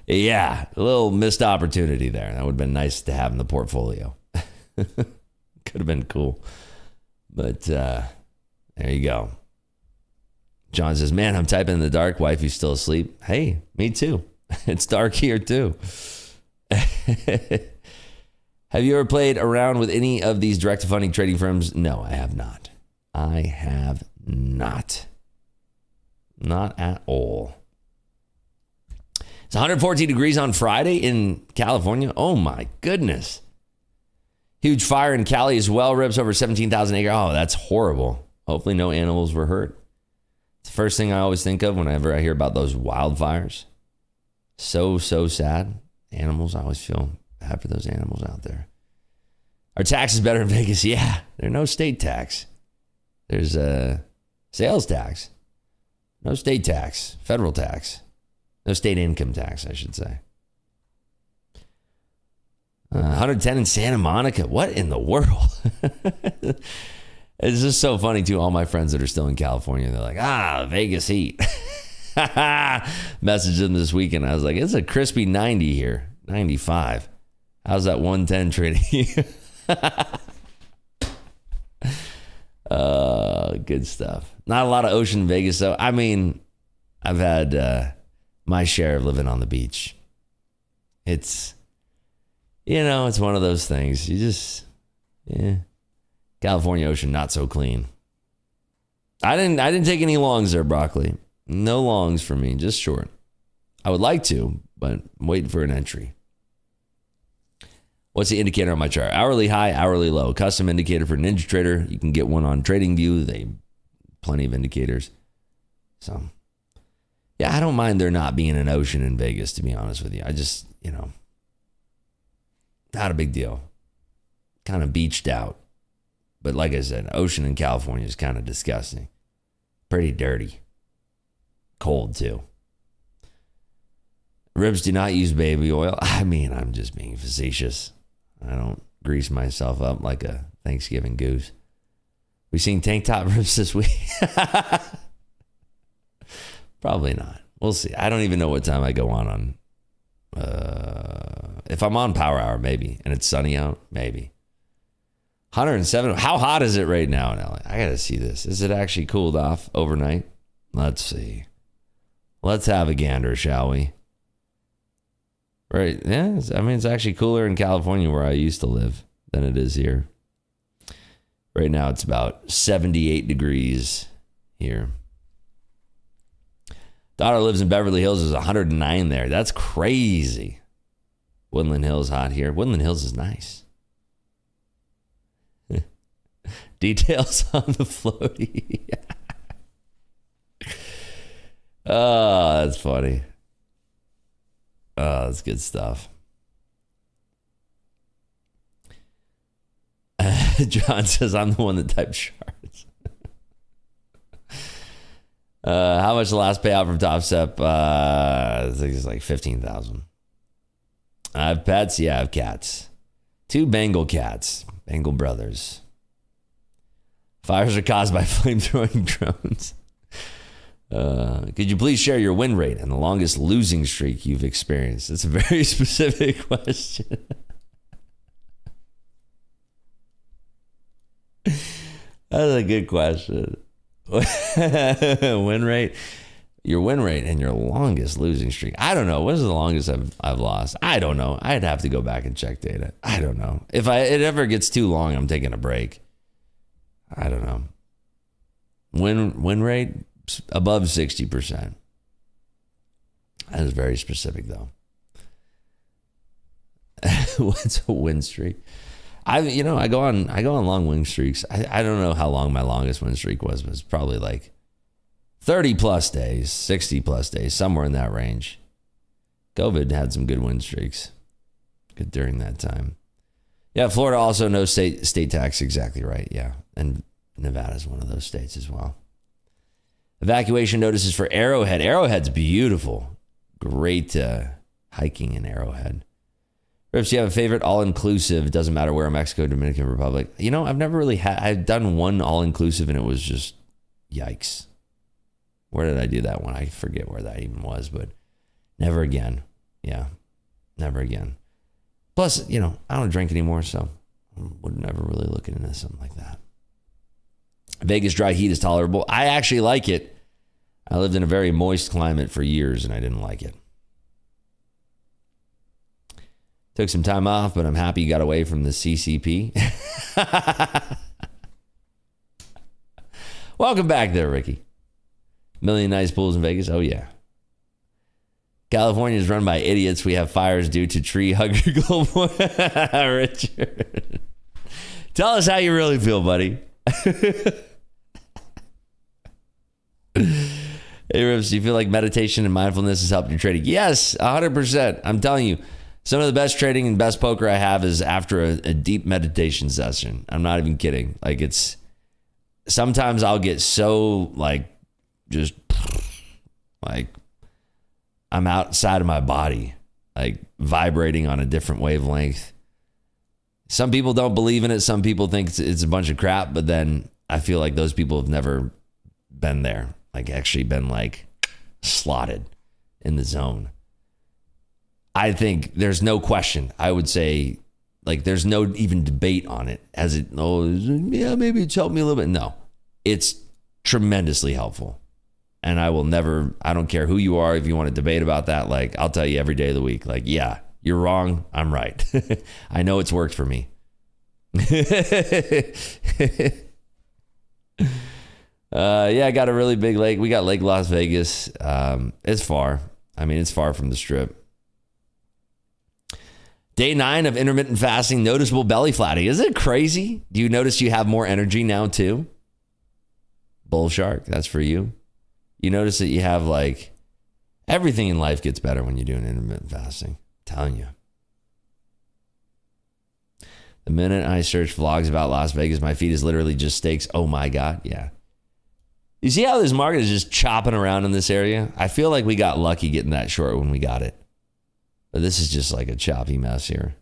Yeah, a little missed opportunity there. That would have been nice to have in the portfolio. Could have been cool. But there you go. John says, man, I'm typing in the dark. Wifey's still asleep. Hey, me too. It's dark here too. Have you ever played around with any of these direct-to-funding trading firms? No, I have not. I have not. Not at all. It's 114 degrees on Friday in California. Oh my goodness. Huge fire in Cali as well. Rips over 17,000 acres. Oh, that's horrible. Hopefully no animals were hurt. It's the first thing I always think of whenever I hear about those wildfires. So sad. Animals, I always feel bad for those animals out there. Are taxes better in Vegas? Yeah. There's no state tax. There's a sales tax. No state tax. Federal tax. No state income tax, I should say. 110 in Santa Monica. What in the world? It's just so funny, too. All my friends that are still in California, they're like, Vegas heat. Messaged them this weekend. I was like, it's a crispy 90 here. 95. How's that 110 trading? Good stuff. Not a lot of ocean in Vegas, though. I mean, I've had my share of living on the beach. It's, it's one of those things. You just, California ocean, not so clean. I didn't take any longs there, Broccoli. No longs for me, just short. I would like to, but I'm waiting for an entry. What's the indicator on my chart? Hourly high, hourly low. Custom indicator for NinjaTrader. You can get one on TradingView. They plenty of indicators. So, yeah, I don't mind there not being an ocean in Vegas, to be honest with you. I just, not a big deal. Kind of beached out. But like I said, ocean in California is kind of disgusting. Pretty dirty. Cold, too. Ribs do not use baby oil. I mean, I'm just being facetious. I don't grease myself up like a Thanksgiving goose. We seen tank top ribs this week? Probably not. We'll see. I don't even know what time I go on. If I'm on Power Hour, maybe, and it's sunny out, maybe. 107. How hot is it right now in LA? I got to see this. Is it actually cooled off overnight? Let's see. Let's have a gander, shall we? Right. Yeah. I mean, it's actually cooler in California where I used to live than it is here. Right now, it's about 78 degrees here. Daughter lives in Beverly Hills. It's 109 there. That's crazy. Woodland Hills hot here. Woodland Hills is nice. Details on the floaty. Oh, that's funny. Oh, that's good stuff. John says, I'm the one that types charts. How much the last payout from Top Step? I think it's like 15,000. I have pets. Yeah, I have cats. 2 Bengal cats. Bengal brothers. Fires are caused by flame-throwing drones. Could you please share your win rate and the longest losing streak you've experienced? It's a very specific question. That's a good question. Win rate, your win rate and your longest losing streak. I don't know. What is the longest I've lost? I don't know. I'd have to go back and check data. I don't know. If it ever gets too long, I'm taking a break. I don't know. Win rate above 60%. That is very specific, though. What's a win streak? I go on long win streaks. I don't know how long my longest win streak was, but it's probably like 30 plus days, 60 plus days, somewhere in that range. COVID had some good win streaks. Good during that time. Yeah, Florida also no state tax. Exactly right. Yeah, and Nevada is one of those states as well. Evacuation notices for Arrowhead. Arrowhead's beautiful. Great hiking in Arrowhead. Rips, you have a favorite all-inclusive? It doesn't matter where in Mexico, Dominican Republic. I've never really I've done one all-inclusive and it was just yikes. Where did I do that one? I forget where that even was, but never again. Yeah, never again. Plus, I don't drink anymore, so I would never really look into something like that. Vegas dry heat is tolerable. I actually like it. I lived in a very moist climate for years and I didn't like it. Took some time off, but I'm happy you got away from the CCP. Welcome back there, Ricky. Million nice pools in Vegas. Oh, yeah. California is run by idiots. We have fires due to tree hugger global. Richard. Tell us how you really feel, buddy. Hey, Rips, do you feel like meditation and mindfulness has helped your trading? Yes, 100%. I'm telling you, some of the best trading and best poker I have is after a deep meditation session. I'm not even kidding. Like, it's sometimes I'll get so just I'm outside of my body, like vibrating on a different wavelength. Some people don't believe in it. Some people think it's a bunch of crap, but then I feel like those people have never been there, like actually been slotted in the zone. I think there's no question. I would say there's no even debate on it. Maybe it's helped me a little bit. No, it's tremendously helpful. And I don't care who you are. If you want to debate about that, I'll tell you every day of the week, yeah, you're wrong. I'm right. I know it's worked for me. I got a really big lake. We got Lake Las Vegas. It's far. It's far from the strip. Day 9 of intermittent fasting, noticeable belly flatting. Isn't it crazy? Do you notice you have more energy now too? Bull shark, that's for you. You notice that you have everything in life gets better when you're doing intermittent fasting. I'm telling you. The minute I search vlogs about Las Vegas, my feed is literally just steaks. Oh my God, yeah. You see how this market is just chopping around in this area? I feel like we got lucky getting that short when we got it. But this is just a choppy mess here.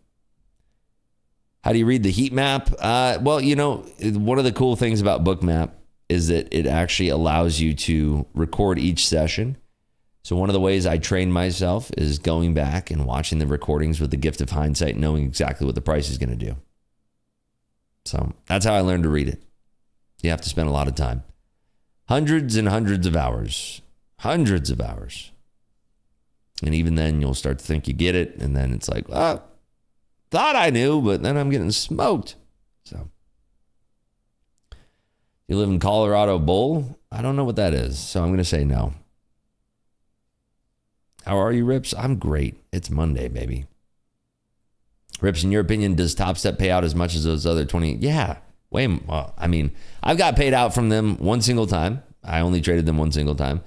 How do you read the heat map? Well, one of the cool things about Bookmap is that it actually allows you to record each session. So one of the ways I train myself is going back and watching the recordings with the gift of hindsight, knowing exactly what the price is going to do. So that's how I learned to read it. You have to spend a lot of time. Hundreds and hundreds of hours. Hundreds of hours. And even then, you'll start to think you get it. And then it's thought I knew, but then I'm getting smoked. So, you live in Colorado Bowl? I don't know what that is. So I'm going to say no. How are you, Rips? I'm great. It's Monday, baby. Rips, in your opinion, does Top Step pay out as much as those other 20? Yeah. I've got paid out from them one single time. I only traded them one single time.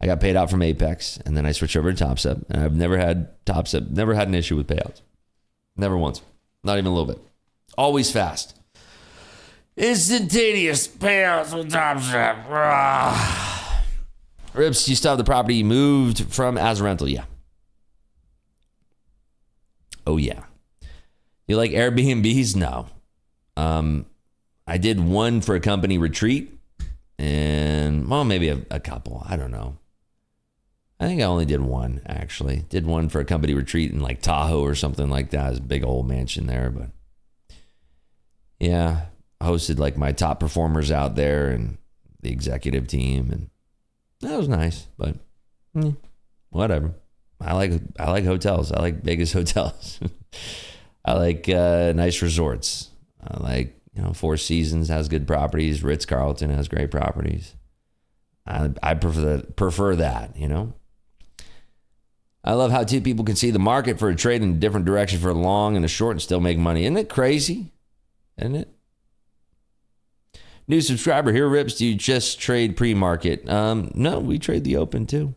I got paid out from Apex, and then I switched over to Top Step, and I've never had an issue with payouts. Never once. Not even a little bit. Always fast. Instantaneous payouts with Top Step. Rips, you still have the property you moved from as a rental? Yeah. Oh, yeah. You like Airbnbs? No. I did one for a company retreat, and, maybe a couple. I don't know. I think I only did one, actually. Did one for a company retreat in Tahoe or something like that. It's a big old mansion there, but yeah, I hosted my top performers out there and the executive team, and that was nice, but whatever. I like hotels. I like Vegas hotels. I like nice resorts. I like, Four Seasons has good properties. Ritz-Carlton has great properties. I prefer that, I love how two people can see the market for a trade in a different direction for a long and a short and still make money. Isn't it crazy? Isn't it? New subscriber here, Rips. Do you just trade pre-market? No, we trade the open too.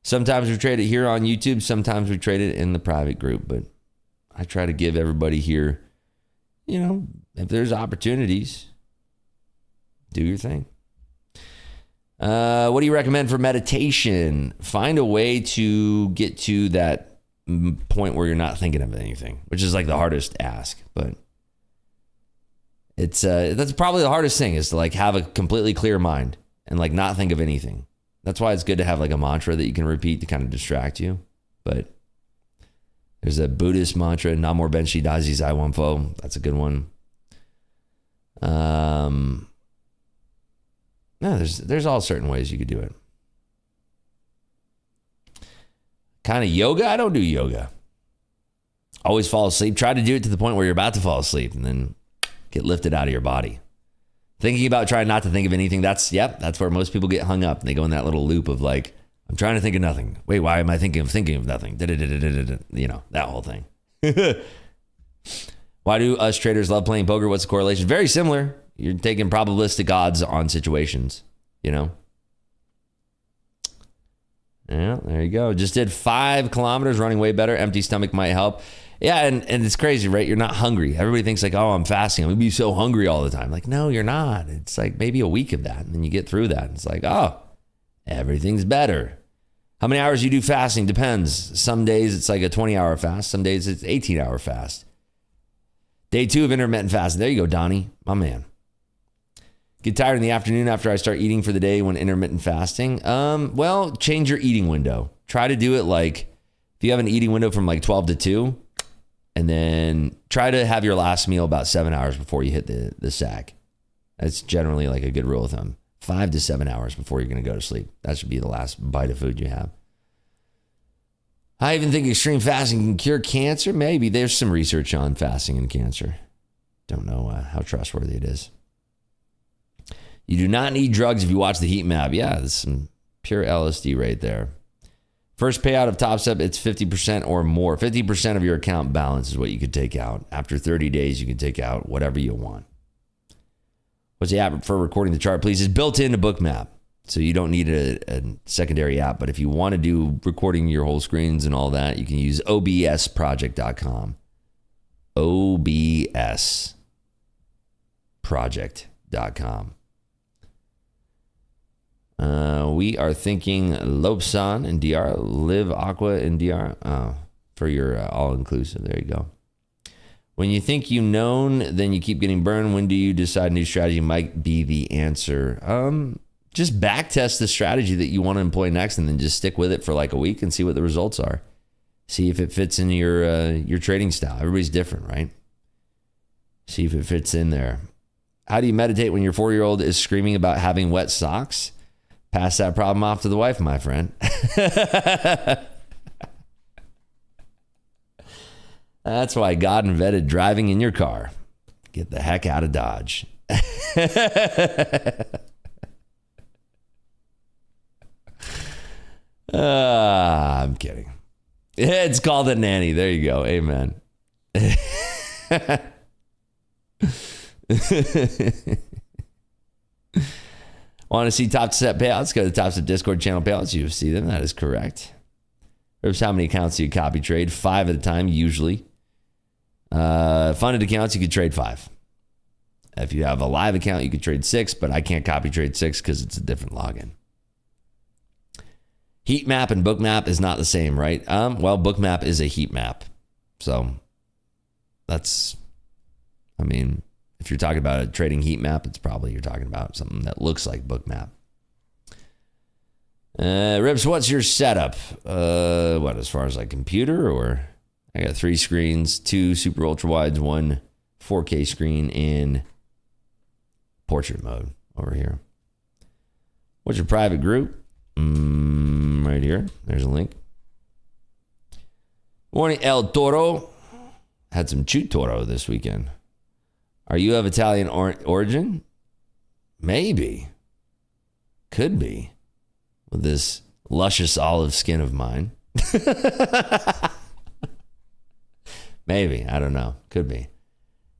Sometimes we trade it here on YouTube. Sometimes we trade it in the private group. But I try to give everybody here, if there's opportunities, do your thing. What do you recommend for meditation? Find a way to get to that point where you're not thinking of anything, which is the hardest ask. But it's that's probably the hardest thing, is to have a completely clear mind and not think of anything. That's why it's good to have a mantra that you can repeat to kind of distract you. But there's a Buddhist mantra, Namor Benshi Dazi Zai Wan Fo. That's a good one. No, there's all certain ways you could do it. Kind of yoga? I don't do yoga. Always fall asleep. Try to do it to the point where you're about to fall asleep and then get lifted out of your body. Thinking about trying not to think of anything, that's where most people get hung up. And they go in that little loop of like, I'm trying to think of nothing. Wait, why am I thinking of nothing? You know, that whole thing. Why do us traders love playing poker? What's the correlation? Very similar. You're taking probabilistic odds on situations, you know? Yeah, there you go. Just did 5 kilometers, running way better. Empty stomach might help. Yeah, and it's crazy, right? You're not hungry. Everybody thinks like, oh, I'm fasting. I'm going to be so hungry all the time. Like, no, you're not. It's like maybe a week of that. And then you get through that. And it's like, oh, everything's better. How many hours you do fasting depends. Some days it's like a 20-hour fast. Some days it's 18-hour fast. Day 2 of intermittent fasting. There you go, Donnie, my man. Get tired in the afternoon after I start eating for the day when intermittent fasting. Well, change your eating window. Try to do it like, if you have an eating window from like 12 to 2, and then try to have your last meal about 7 hours before you hit the sack. That's generally like a good rule of thumb. 5 to 7 hours before you're going to go to sleep. That should be the last bite of food you have. I even think extreme fasting can cure cancer. Maybe. There's some research on fasting and cancer. Don't know how trustworthy it is. You do not need drugs if you watch the heat map. Yeah, there's some pure LSD right there. First payout of Top Step, it's 50% or more. 50% of your account balance is what you could take out. After 30 days, you can take out whatever you want. What's the app for recording the chart, please? It's built into Bookmap, so you don't need a secondary app. But if you want to do recording your whole screens and all that, you can use obsproject.com. obsproject.com. We are thinking Lobsan and DR, Live Aqua and DR for your all-inclusive. There you go. When you think you known, then you keep getting burned. When do you decide new strategy might be the answer? Just back test the strategy that you want to employ next and then just stick with it for like a week and see what the results are. See if it fits in your trading style. Everybody's different, right? See if it fits in there. How do you meditate when your 4-year-old is screaming about having wet socks? Pass that problem off to the wife, my friend. That's why God invented driving in your car. Get the heck out of Dodge. I'm kidding. It's called a nanny. There you go. Amen. Want to see Top Step payouts? Go to the Top Step Discord channel payouts. You see them. That is correct. Here's how many accounts do you copy trade? 5 at a time, usually. Funded accounts, you could trade 5. If you have a live account, you could trade 6, but I can't copy trade 6 because it's a different login. Heat map and book map is not the same, right? Well, book map is a heat map. So that's, I mean, if you're talking about a trading heat map, it's probably you're talking about something that looks like book map. Rips, what's your setup? What, as far as like computer, or I got 3 screens, 2 super ultra wides, 1 4K screen in portrait mode over here. What's your private group? Right here. There's a link. Morning, El Toro. Had some Chutoro this weekend. Are you of Italian origin? Maybe. Could be. With this luscious olive skin of mine. Maybe. I don't know. Could be.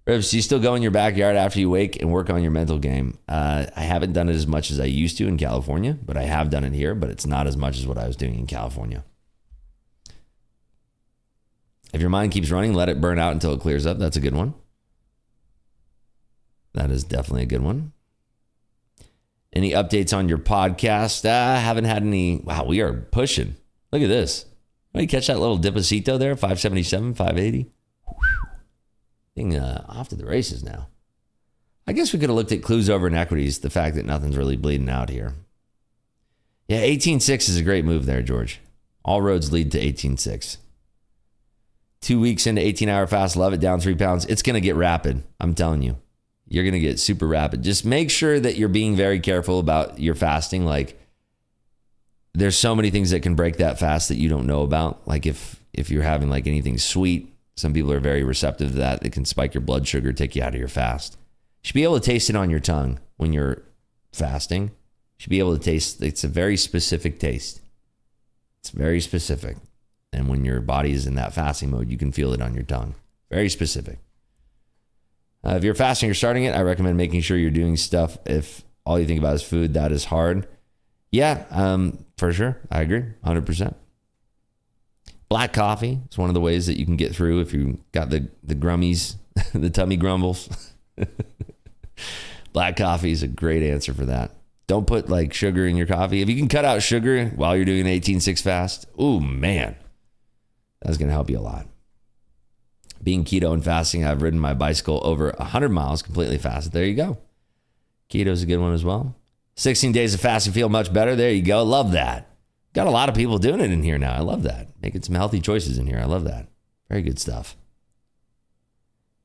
Ribs, do you still go in your backyard after you wake and work on your mental game? I haven't done it as much as I used to in California, but I have done it here, but it's not as much as what I was doing in California. If your mind keeps running, let it burn out until it clears up. That's a good one. That is definitely a good one. Any updates on your podcast? I haven't had any. Wow, we are pushing. Look at this. Did you catch that little Deposito there? 577, 580. Thing off to the races now. I guess we could have looked at clues over in equities. The fact that nothing's really bleeding out here. Yeah, 18.6 is a great move there, George. All roads lead to 18.6. 2 weeks into 18-hour fast. Love it. Down 3 pounds. It's going to get rapid. I'm telling you. You're going to get super rapid. Just make sure that you're being very careful about your fasting. Like, there's so many things that can break that fast that you don't know about. Like if you're having like anything sweet, some people are very receptive to that. It can spike your blood sugar, take you out of your fast. You should be able to taste it on your tongue when you're fasting. You should be able to taste. It's a very specific taste. It's very specific. And when your body is in that fasting mode, you can feel it on your tongue. Very specific. If you're fasting or starting it, I recommend making sure you're doing stuff. If all you think about is food, that is hard. Yeah, for sure. I agree. 100%. Black coffee is one of the ways that you can get through if you got the grummies, the tummy grumbles. Black coffee is a great answer for that. Don't put like sugar in your coffee. If you can cut out sugar while you're doing an 18-6 fast, oh man, that's going to help you a lot. Being keto and fasting, I've ridden my bicycle over 100 miles completely fasted. There you go. Keto is a good one as well. 16 days of fasting, feel much better. There you go. Love that. Got a lot of people doing it in here now. I love that. Making some healthy choices in here. I love that. Very good stuff.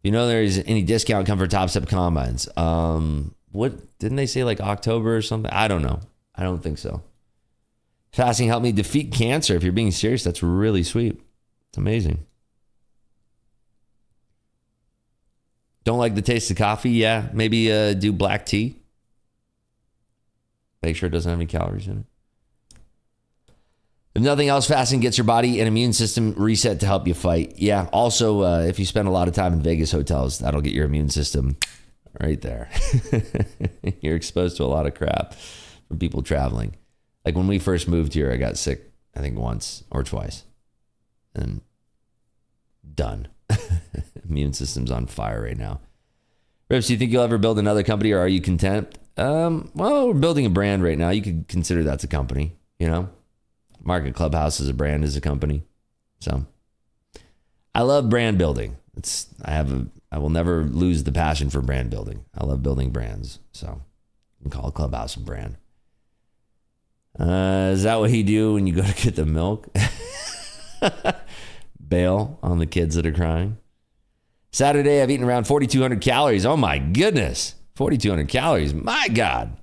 You know, there is any discount come for Top Step combines. What didn't they say, like October or something? I don't know. I don't think so. Fasting helped me defeat cancer. If you're being serious, that's really sweet. It's amazing. Don't like the taste of coffee? Yeah, maybe do black tea. Make sure it doesn't have any calories in it. If nothing else, fasting gets your body and immune system reset to help you fight. Yeah, also, if you spend a lot of time in Vegas hotels, that'll get your immune system right there. You're exposed to a lot of crap from people traveling. Like when we first moved here, I got sick, I think once or twice. And done. Immune system's on fire right now. Rips, do you think you'll ever build another company or are you content? Well, we're building a brand right now. You could consider that's a company, you know? Market Clubhouse is a brand, is a company. So I love brand building. I will never lose the passion for brand building. I love building brands. So you can call Clubhouse a brand. Is that what you do when you go to get the milk? Bail on the kids that are crying. Saturday, I've eaten around 4,200 calories. Oh my goodness. 4,200 calories. My God.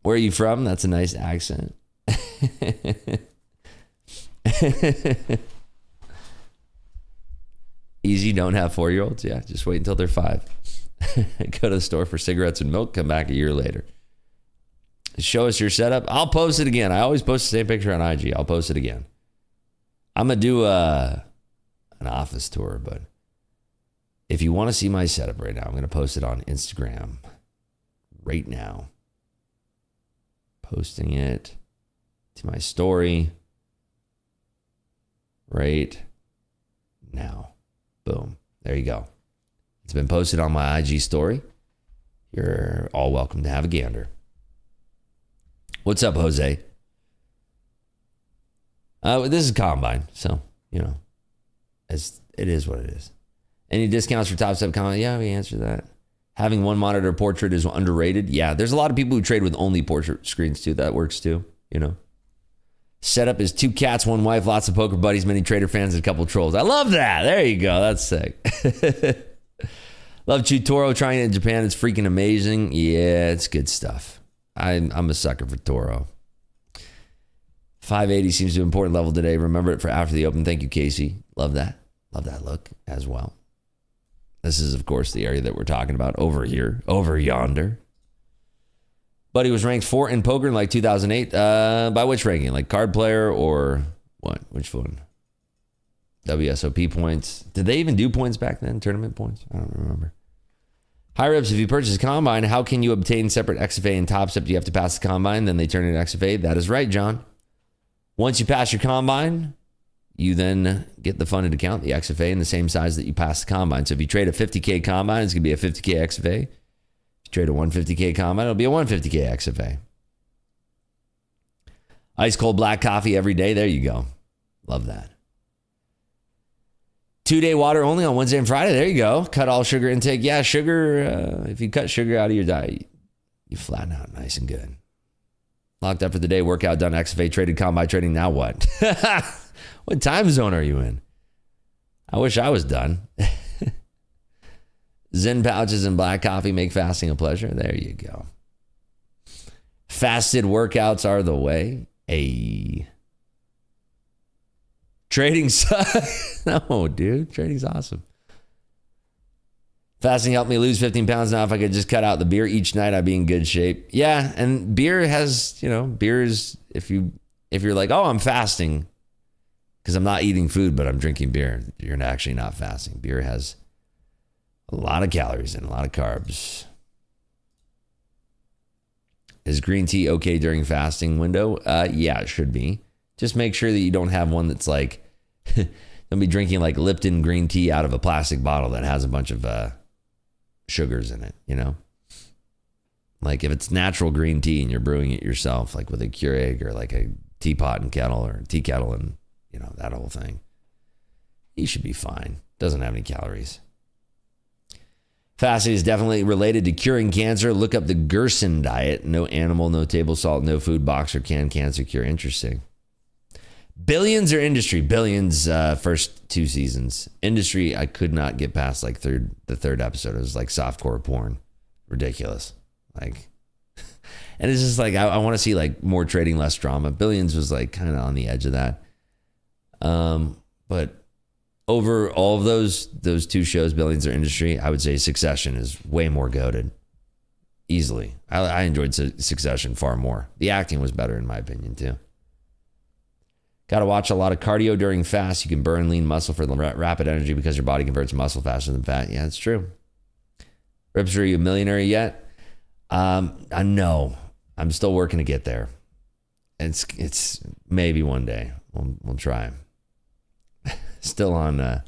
Where are you from? That's a nice accent. Easy, don't have 4-year-olds. Yeah, just wait until they're 5. Go to the store for cigarettes and milk, come back a year later. Show us your setup. I'll post it again. I always post the same picture on IG. I'll post it again. I'm going to do an office tour, but if you want to see my setup right now, I'm going to post it on Instagram right now. Posting it to my story right now. Boom. There you go. It's been posted on my IG story. You're all welcome to have a gander. What's up, Jose? This is Combine, so, you know, it is what it is. Any discounts for Top Step Combine? Yeah, we answered that. Having one monitor portrait is underrated. Yeah, there's a lot of people who trade with only portrait screens too. That works too, you know. Setup is 2 cats, 1 wife, lots of poker buddies, many trader fans, and a couple trolls. I love that. There you go. That's sick. Love Chutoro. Trying it in Japan. It's freaking amazing. Yeah, it's good stuff. I'm a sucker for Toro. 580 seems to be an important level today. Remember it for after the open. Thank you, Casey. Love that. Love that look as well. This is, of course, the area that we're talking about over here, over yonder. Buddy was ranked 4 in poker in like 2008. By which ranking? Like card player or what? Which one? WSOP points. Did they even do points back then? Tournament points? I don't remember. High Rips, if you purchase a Combine, how can you obtain separate XFA and Top Step? Do you have to pass the Combine, then they turn it into XFA? That is right, John. Once you pass your Combine, you then get the funded account, the XFA, in the same size that you pass the Combine. So if you trade a 50K Combine, it's going to be a 50K XFA. If you trade a 150K Combine, it'll be a 150K XFA. Ice cold black coffee every day. There you go. Love that. 2-day water only on Wednesday and Friday. There you go. Cut all sugar intake. Yeah, sugar, if you cut sugar out of your diet, you flatten out nice and good. Locked up for the day. Workout done. XFA traded. Combine trading. Now what? What time zone are you in? I wish I was done. Zen pouches and black coffee make fasting a pleasure. There you go. Fasted workouts are the way. Trading sucks. No, dude. Trading's awesome. Fasting helped me lose 15 pounds. Now, if I could just cut out the beer each night, I'd be in good shape. Yeah, and beer has, beer is, if you're like, oh, I'm fasting because I'm not eating food, but I'm drinking beer, you're actually not fasting. Beer has a lot of calories and a lot of carbs. Is green tea okay during fasting window? Yeah, it should be. Just make sure that you don't have one that's like, don't be drinking like Lipton green tea out of a plastic bottle that has a bunch of sugars in it, Like if it's natural green tea and you're brewing it yourself, like with a Keurig or like a teapot and kettle or tea kettle and, that whole thing, you should be fine. Doesn't have any calories. Fasting is definitely related to curing cancer. Look up the Gerson diet. No animal, no table salt, no food, box or canned cancer cure. Interesting. Billions or industry? Billions, first 2 seasons. Industry, I could not get past like the third episode. It was like softcore porn. Ridiculous. Like, and it's just like, I want to see like more trading, less drama. Billions was like kind of on the edge of that. But over all of those 2 shows, Billions or Industry, I would say Succession is way more goated. Easily. I enjoyed Succession far more. The acting was better in my opinion too. Got to watch a lot of cardio during fast. You can burn lean muscle for the rapid energy because your body converts muscle faster than fat. Yeah, it's true. Rips, are you a millionaire yet? No. I'm still working to get there. It's maybe one day. We'll try. Still on our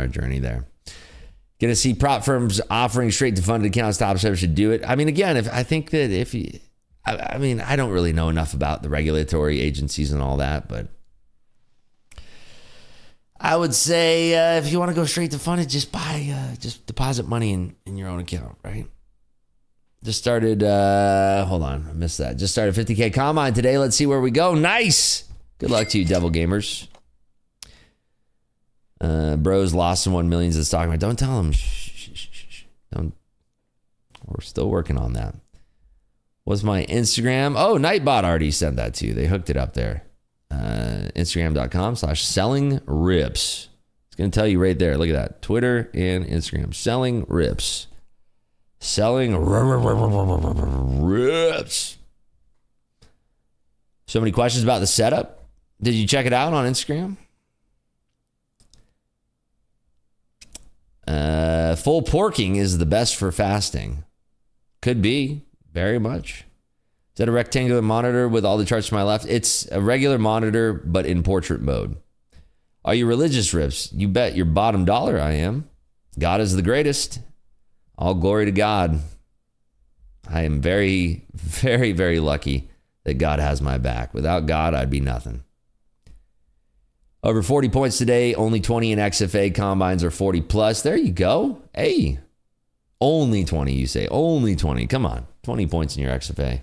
journey there. Gonna see prop firms offering straight to funded accounts. Top seven should do it. I mean, again, I don't really know enough about the regulatory agencies and all that, but I would say if you want to go straight to funded, just just deposit money in your own account, right? Just started, hold on, I missed that. Just started 50K Combine today. Let's see where we go. Nice. Good luck to you, Devil Gamers. Bros lost in 1 million to the stock market. Don't tell them. Shh. Don't. We're still working on that. What's my Instagram? Oh, Nightbot already sent that to you. They hooked it up there. Instagram.com/selling-rips. It's going to tell you right there. Look at that. Twitter and Instagram. Selling rips. Selling rips. So many questions about the setup. Did you check it out on Instagram? Full porking is the best for fasting. Could be. Very much. Is that a rectangular monitor with all the charts to my left? It's a regular monitor, but in portrait mode. Are you religious, Rips? You bet your bottom dollar I am. God is the greatest. All glory to God. I am very, very, very lucky that God has my back. Without God, I'd be nothing. Over 40 points today, only 20 in XFA. Combines are 40 plus. There you go. Hey, only 20, you say. Only 20. Come on. 20 points in your XFA.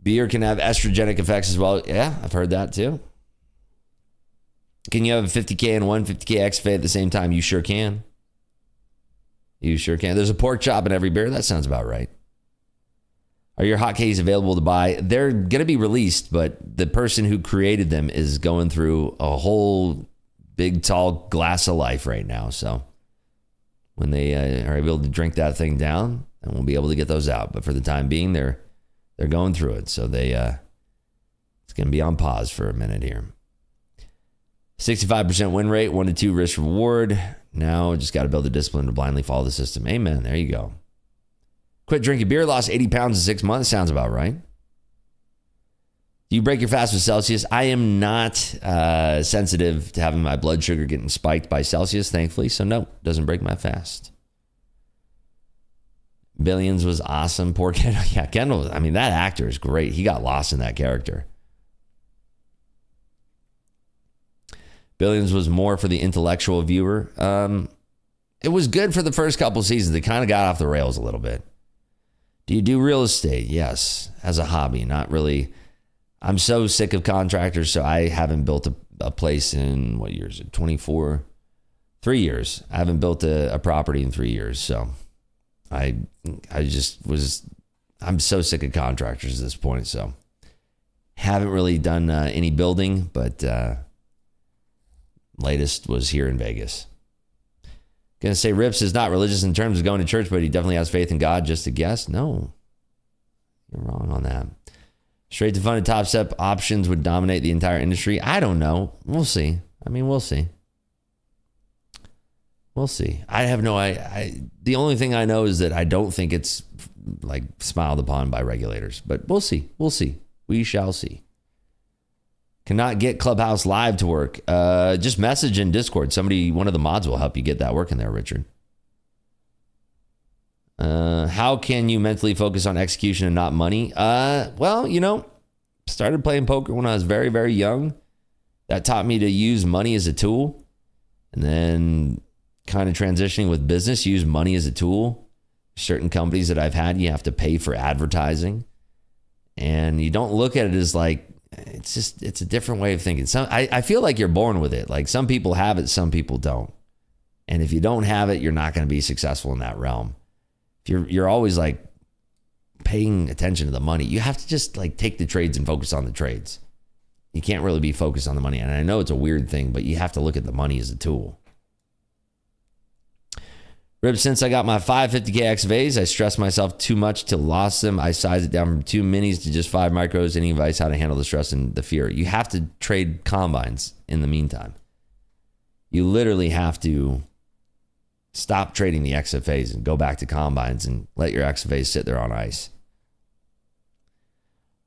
Beer can have estrogenic effects as well. Yeah, I've heard that too. Can you have a 50K and 150K XFA at the same time? You sure can. You sure can. There's a pork chop in every beer. That sounds about right. Are your hotkeys available to buy? They're going to be released, but the person who created them is going through a whole big, tall glass of life right now. So when they are able to drink that thing down, then we'll be able to get those out. But for the time being, they're going through it. So it's going to be on pause for a minute here. 65% win rate, 1 to 2 risk reward. Now just got to build the discipline to blindly follow the system. Amen. There you go. Quit drinking beer, lost 80 pounds in 6 months. Sounds about right. Do you break your fast with Celsius? I am not sensitive to having my blood sugar getting spiked by Celsius, thankfully. So no, doesn't break my fast. Billions was awesome. Poor Kendall. Yeah, Kendall, I mean, that actor is great. He got lost in that character. Billions was more for the intellectual viewer. It was good for the first couple seasons. It kind of got off the rails a little bit. Do you do real estate? Yes, as a hobby, not really. I'm so sick of contractors, so I haven't built a place in, what year is it, 24? 3 years. I haven't built a property in 3 years. So I'm so sick of contractors at this point. So haven't really done any building, but latest was here in Vegas. Gonna say Rips is not religious in terms of going to church, but he definitely has faith in God. Just a guess? No, you're wrong on that. Straight to funded top step options would dominate the entire industry. I don't know. We'll see. I mean, we'll see. We'll see. I have no idea. The only thing I know is that I don't think it's like smiled upon by regulators, but we'll see. We'll see. We shall see. Cannot get Clubhouse Live to work. Just message in Discord. One of the mods will help you get that working there, Richard. How can you mentally focus on execution and not money? Well, started playing poker when I was very, very young. That taught me to use money as a tool. And then kind of transitioning with business, use money as a tool. Certain companies that I've had, you have to pay for advertising. And you don't look at it as like, it's a different way of thinking. I feel like you're born with it. Like some people have it, some people don't. And if you don't have it, you're not going to be successful in that realm. If you're always like paying attention to the money, you have to just like take the trades and focus on the trades. You can't really be focused on the money. And I know it's a weird thing, but you have to look at the money as a tool. Rib, since I got my 550K XVAs, I stressed myself too much to lost them. I sized it down from 2 minis to just 5 micros. Any advice how to handle the stress and the fear? You have to trade combines in the meantime. You literally have to stop trading the XFAs and go back to combines and let your XFAs sit there on ice.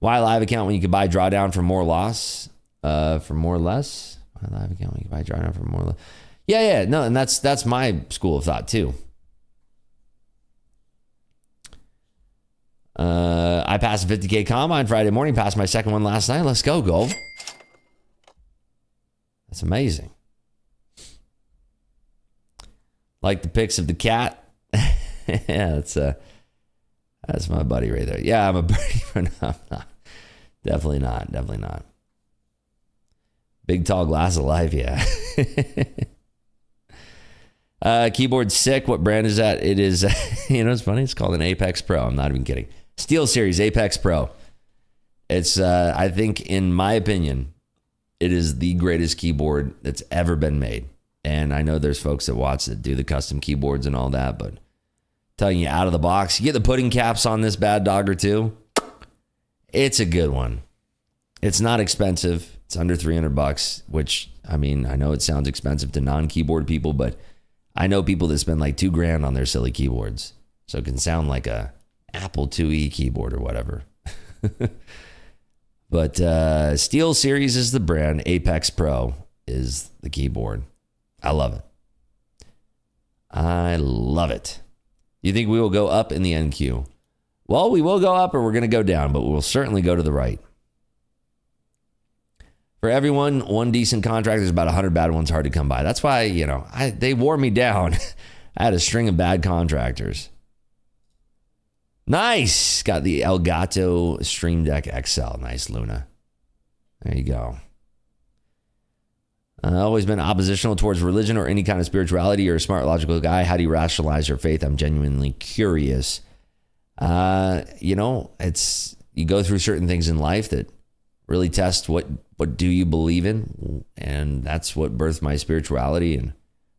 Why live account when you can buy drawdown for more loss? For more less? Why live account when you can buy drawdown for more less? Yeah. No, and that's my school of thought too. I passed a 50K combine Friday morning, passed my second one last night. Let's go, Gold. That's amazing. Like the pics of the cat. Yeah, that's my buddy right there. Yeah, I'm a birdie, but no, I'm not. Definitely not. Big tall glass of life, yeah. Keyboard sick. What brand is that? It is, it's funny. It's called an Apex Pro. I'm not even kidding. Steel Series Apex Pro. It's, I think, in my opinion, it is the greatest keyboard that's ever been made. And I know there's folks that watch that do the custom keyboards and all that, but telling you out of the box, you get the pudding caps on this bad dogger too. It's a good one. It's not expensive. It's under $300, which, I mean, I know it sounds expensive to non-keyboard people, but I know people that spend like $2,000 on their silly keyboards. So it can sound like a Apple IIe keyboard or whatever. But Steel Series is the brand. Apex Pro is the keyboard. I love it. You think we will go up in the NQ? Well, we will go up or we're going to go down, but we'll certainly go to the right. For everyone, one decent contract, there's about 100 bad ones hard to come by. That's why, they wore me down. I had a string of bad contractors. Nice. Got the Elgato Stream Deck XL. Nice, Luna. There you go. Always been oppositional towards religion or any kind of spirituality. You're a smart, logical guy. How do you rationalize your faith? I'm genuinely curious. It's you go through certain things in life that really test what do you believe in, and that's what birthed my spirituality and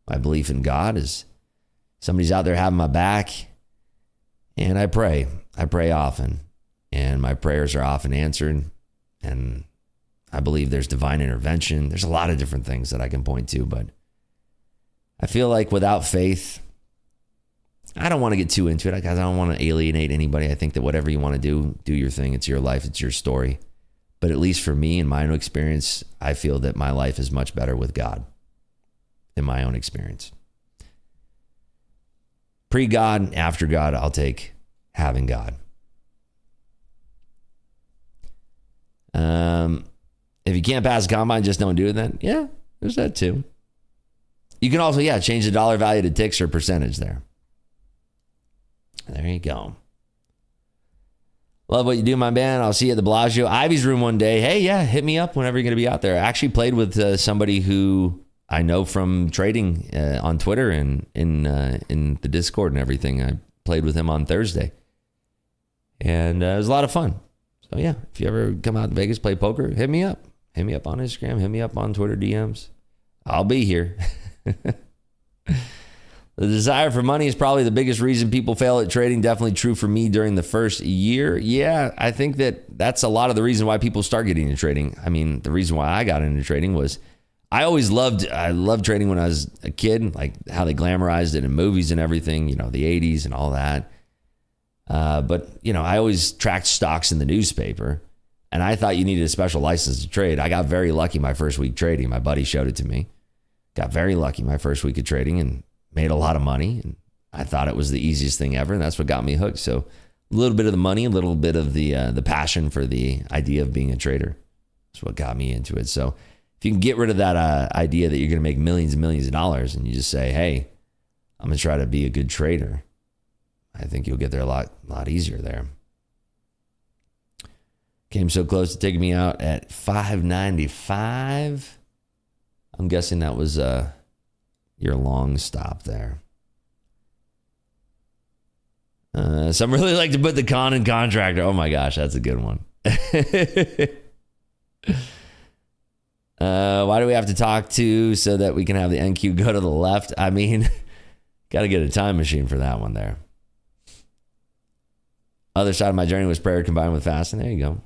my belief in God. Is somebody's out there having my back, and I pray often, and my prayers are often answered, and I believe there's divine intervention. There's a lot of different things that I can point to, but I feel like without faith, I don't want to get too into it because I don't want to alienate anybody. I think that whatever you want to do your thing. It's your life. It's your story. But at least for me, in my own experience, I feel that my life is much better with God in my own experience. Pre-God, after God, I'll take having God. If you can't pass a combine, just don't do it then. Yeah, there's that too. You can also, change the dollar value to ticks or percentage there. There you go. Love what you do, my man. I'll see you at the Bellagio. Ivy's room one day. Hey, hit me up whenever you're going to be out there. I actually played with somebody who I know from trading on Twitter and in the Discord and everything. I played with him on Thursday, and it was a lot of fun. So yeah, if you ever come out to Vegas, play poker, hit me up. Hit me up on Instagram. Hit me up on Twitter DMs. I'll be here. The desire for money is probably the biggest reason people fail at trading. Definitely true for me during the first year. Yeah, I think that's a lot of the reason why people start getting into trading. I mean, the reason why I got into trading was I loved trading when I was a kid, like how they glamorized it in movies and everything, you know, the 80s and all that. But, you know, I always tracked stocks in the newspaper, and I thought you needed a special license to trade. I got very lucky my first week trading. My buddy showed it to me. Got very lucky my first week of trading and made a lot of money, and I thought it was the easiest thing ever, and that's what got me hooked. So a little bit of the money, a little bit of the passion for the idea of being a trader is what got me into it. So if you can get rid of that idea that you're going to make millions and millions of dollars, and you just say, hey, I'm going to try to be a good trader, I think you'll get there a lot easier there. Came so close to taking me out at 595. I'm guessing that was your long stop there. Some really like to put the con in contractor. Oh my gosh, that's a good one. Why do we have to talk to so that we can have the NQ go to the left? I mean, got to get a time machine for that one there. Other side of my journey was prayer combined with fasting. There you go.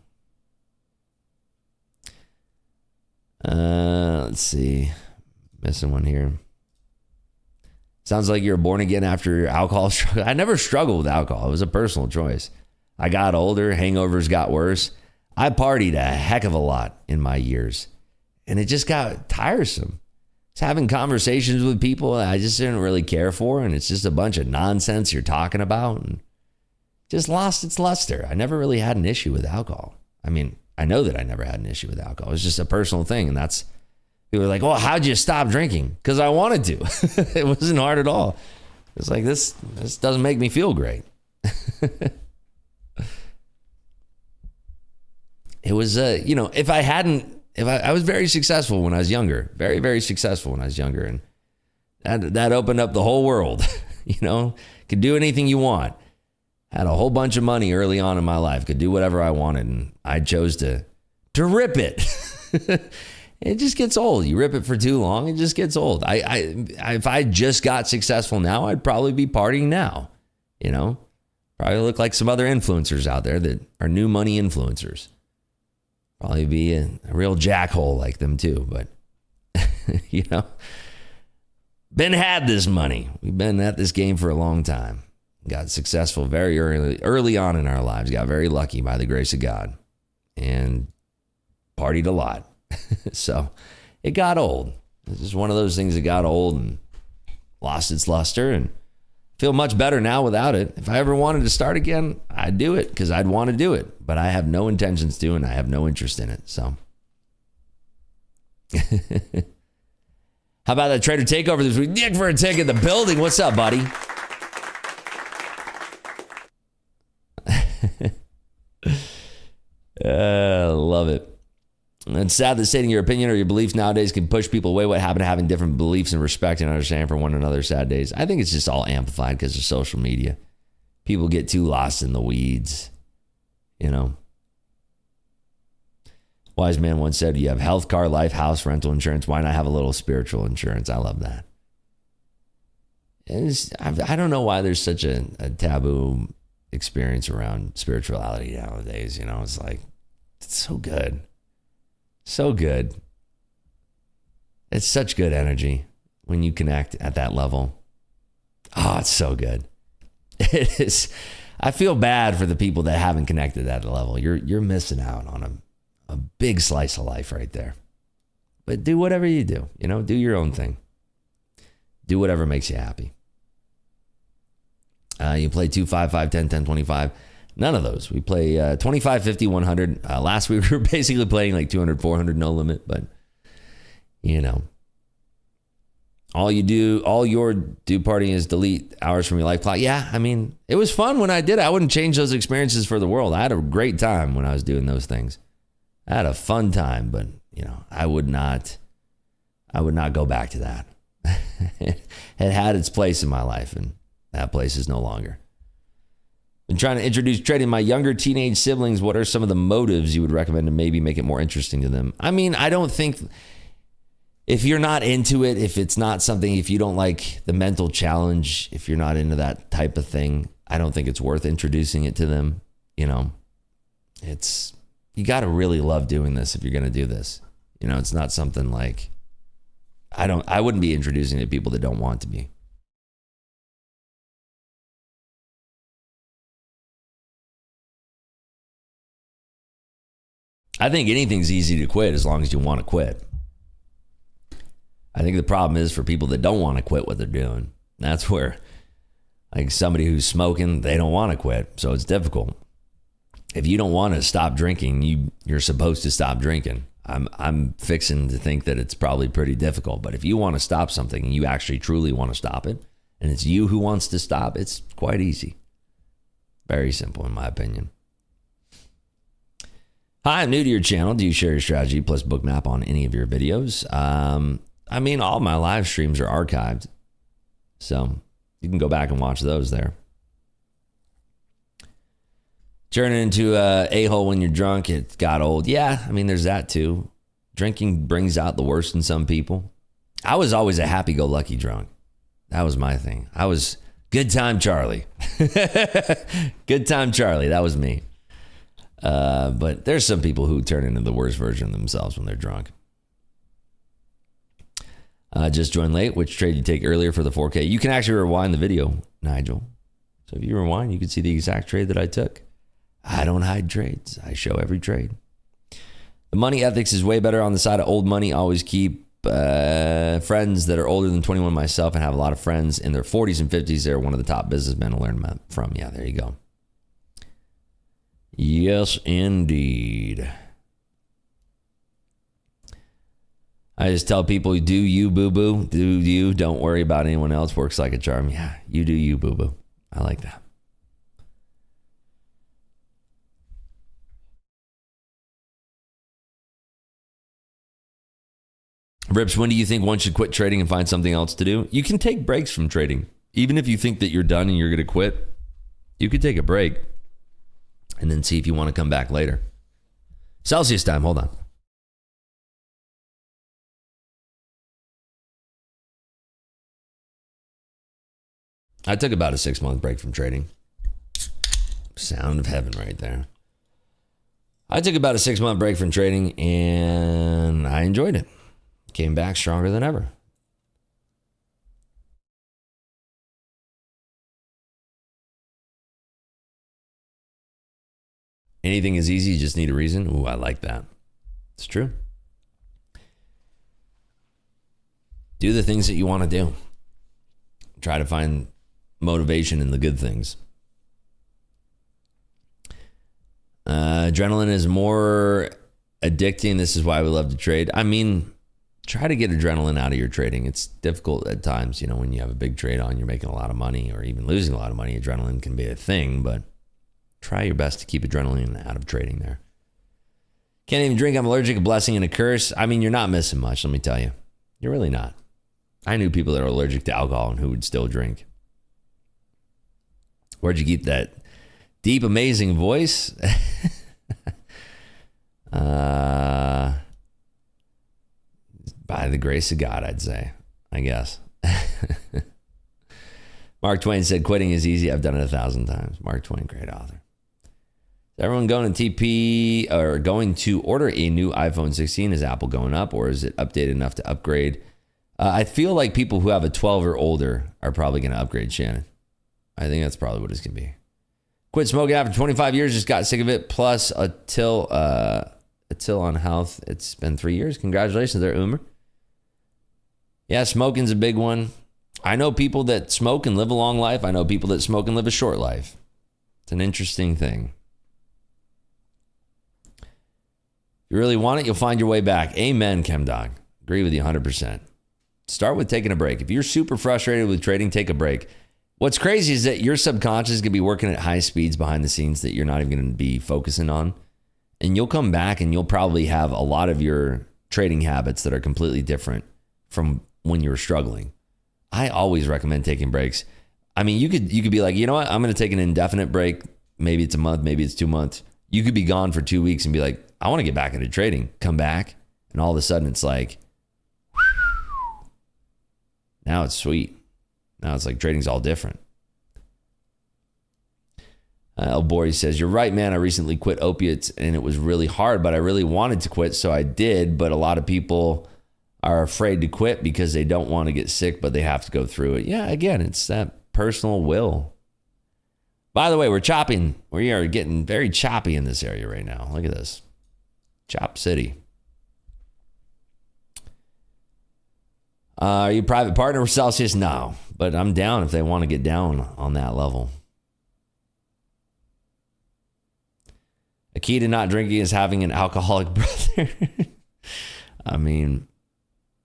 Let's see. Missing one here. Sounds like you're born again after your alcohol struggle. I never struggled with alcohol. It was a personal choice. I got older. Hangovers got worse. I partied a heck of a lot in my years, and it just got tiresome. Just having conversations with people I just didn't really care for, and it's just a bunch of nonsense you're talking about, and just lost its luster. I never really had an issue with alcohol. I mean, I know that I never had an issue with alcohol. It was just a personal thing, and that's... People were like, well, how'd you stop drinking? Because I wanted to. It wasn't hard at all. It's like, this doesn't make me feel great. It was, I was very successful when I was younger. Very, very successful when I was younger. And that opened up the whole world. Could do anything you want. Had a whole bunch of money early on in my life. Could do whatever I wanted. And I chose to rip it. It just gets old. You rip it for too long, it just gets old. If I just got successful now, I'd probably be partying now. Probably look like some other influencers out there that are new money influencers. Probably be a real jackhole like them too. But, been had this money. We've been at this game for a long time. Got successful very early on in our lives. Got very lucky by the grace of God. And partied a lot. So it got old. It's just one of those things that got old and lost its luster, and feel much better now without it. If I ever wanted to start again, I'd do it because I'd want to do it, but I have no intentions to, and I have no interest in it. So how about that trader takeover this week? Nick for a tick in the building. What's up, buddy? Love it. It's sad that stating your opinion or your beliefs nowadays can push people away. What happened to having different beliefs and respect and understanding for one another? Sad days. I think it's just all amplified because of social media. People get too lost in the weeds. Wise man once said, you have health, car, life, house, rental insurance. Why not have a little spiritual insurance? I love that. I don't know why there's such a taboo experience around spirituality nowadays. It's like, it's so good. So good. It's such good energy when you connect at that level. Oh, it's so good. It is. I feel bad for the people that haven't connected at that level. You're missing out on a big slice of life right there. But do whatever you do. Do your own thing. Do whatever makes you happy. You play 2, 5, 5, 10, 10, 25. None of those. We play 25, 50, 100. Last week we were basically playing like 200, 400, no limit. But, all your do partying is delete hours from your life clock. Yeah, I mean, it was fun when I did it. I wouldn't change those experiences for the world. I had a great time when I was doing those things. I had a fun time, but, I would not I would not go back to that. It had its place in my life, and that place is no longer. Been trying to introduce trading to my younger teenage siblings. What are some of the motives you would recommend to maybe make it more interesting to them? I mean, I don't think, if you're not into it, if it's not something, if you don't like the mental challenge, if you're not into that type of thing, I don't think it's worth introducing it to them. You know, you got to really love doing this if you're going to do this. You know, it's not something like, I wouldn't be introducing it to people that don't want to be. I think anything's easy to quit as long as you want to quit. I think the problem is for people that don't want to quit what they're doing. That's where, like somebody who's smoking, they don't want to quit, so it's difficult. If you don't want to stop drinking, you're supposed to stop drinking. I'm fixing to think that it's probably pretty difficult, but if you want to stop something and you actually truly want to stop it, and it's you who wants to stop, it's quite easy. Very simple, in my opinion. Hi, I'm new to your channel. Do you share your strategy plus bookmap on any of your videos? I mean, all my live streams are archived, so you can go back and watch those there. Turning into a a-hole when you're drunk, it got old. Yeah, I mean, there's that too. Drinking brings out the worst in some people. I was always a happy-go-lucky drunk. That was my thing. I was good time Charlie. Good time Charlie, that was me. But there's some people who turn into the worst version of themselves when they're drunk. Just joined late. Which trade you take earlier for the 4K? You can actually rewind the video, Nigel. So if you rewind, you can see the exact trade that I took. I don't hide trades. I show every trade. The money ethics is way better on the side of old money. Always keep friends that are older than 21 myself, and have a lot of friends in their 40s and 50s. They're one of the top businessmen to learn from. Yeah, there you go. Yes, indeed. I just tell people, do you, boo-boo. Do you. Don't worry about anyone else. Works like a charm. Yeah, you do you, boo-boo. I like that. Rips, when do you think one should quit trading and find something else to do? You can take breaks from trading. Even if you think that you're done and you're going to quit, you could take a break and then see if you want to come back later. Celsius time, hold on. I took about a 6-month break from trading. Sound of heaven right there. I took about a 6-month break from trading and I enjoyed it. Came back stronger than ever. Anything is easy, you just need a reason. Ooh, I like that. It's true. Do the things that you want to do. Try to find motivation in the good things. Adrenaline is more addicting. This is why we love to trade. I mean, try to get adrenaline out of your trading. It's difficult at times, you know, when you have a big trade on, you're making a lot of money or even losing a lot of money. Adrenaline can be a thing, but try your best to keep adrenaline out of trading there. Can't even drink. I'm allergic. A blessing and a curse. I mean, you're not missing much, let me tell you. You're really not. I knew people that are allergic to alcohol and who would still drink. Where'd you get that deep, amazing voice? By the grace of God, I'd say, I guess. Mark Twain said, quitting is easy. I've done it 1,000 times. Mark Twain, great author. Is everyone going to TP or going to order a new iPhone 16? Is Apple going up or is it updated enough to upgrade? I feel like people who have a 12 or older are probably going to upgrade, Shannon. I think that's probably what it's going to be. Quit smoking after 25 years. Just got sick of it. Plus a till on health. It's been 3 years. Congratulations there, Umer. Yeah, smoking's a big one. I know people that smoke and live a long life. I know people that smoke and live a short life. It's an interesting thing. If you really want it, you'll find your way back. Amen, ChemDog. Agree with you 100%. Start with taking a break. If you're super frustrated with trading, take a break. What's crazy is that your subconscious can be working at high speeds behind the scenes that you're not even going to be focusing on. And you'll come back and you'll probably have a lot of your trading habits that are completely different from when you were struggling. I always recommend taking breaks. I mean, you could be like, you know what? I'm going to take an indefinite break. Maybe it's a month, maybe it's 2 months. You could be gone for 2 weeks and be like, I want to get back into trading. Come back. And all of a sudden it's like, now it's sweet. Now it's like trading's all different. El Bori says, you're right, man. I recently quit opiates and it was really hard, but I really wanted to quit. So I did. But a lot of people are afraid to quit because they don't want to get sick, but they have to go through it. Yeah, again, it's that personal will. By the way, we're chopping. We are getting very choppy in this area right now. Look at this. Chop City. Are you a private partner with Celsius? No, but I'm down if they want to get down on that level. A key to not drinking is having an alcoholic brother. I mean,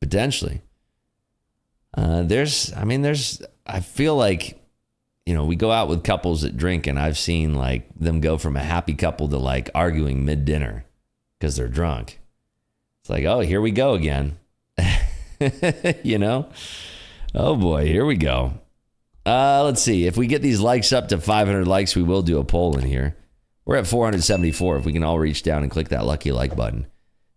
potentially. I feel like, we go out with couples that drink and I've seen like them go from a happy couple to like arguing mid-dinner because they're drunk. It's like, oh, here we go again. Oh boy, here we go. Let's see. If we get these likes up to 500 likes, we will do a poll in here. We're at 474. If we can all reach down and click that lucky like button.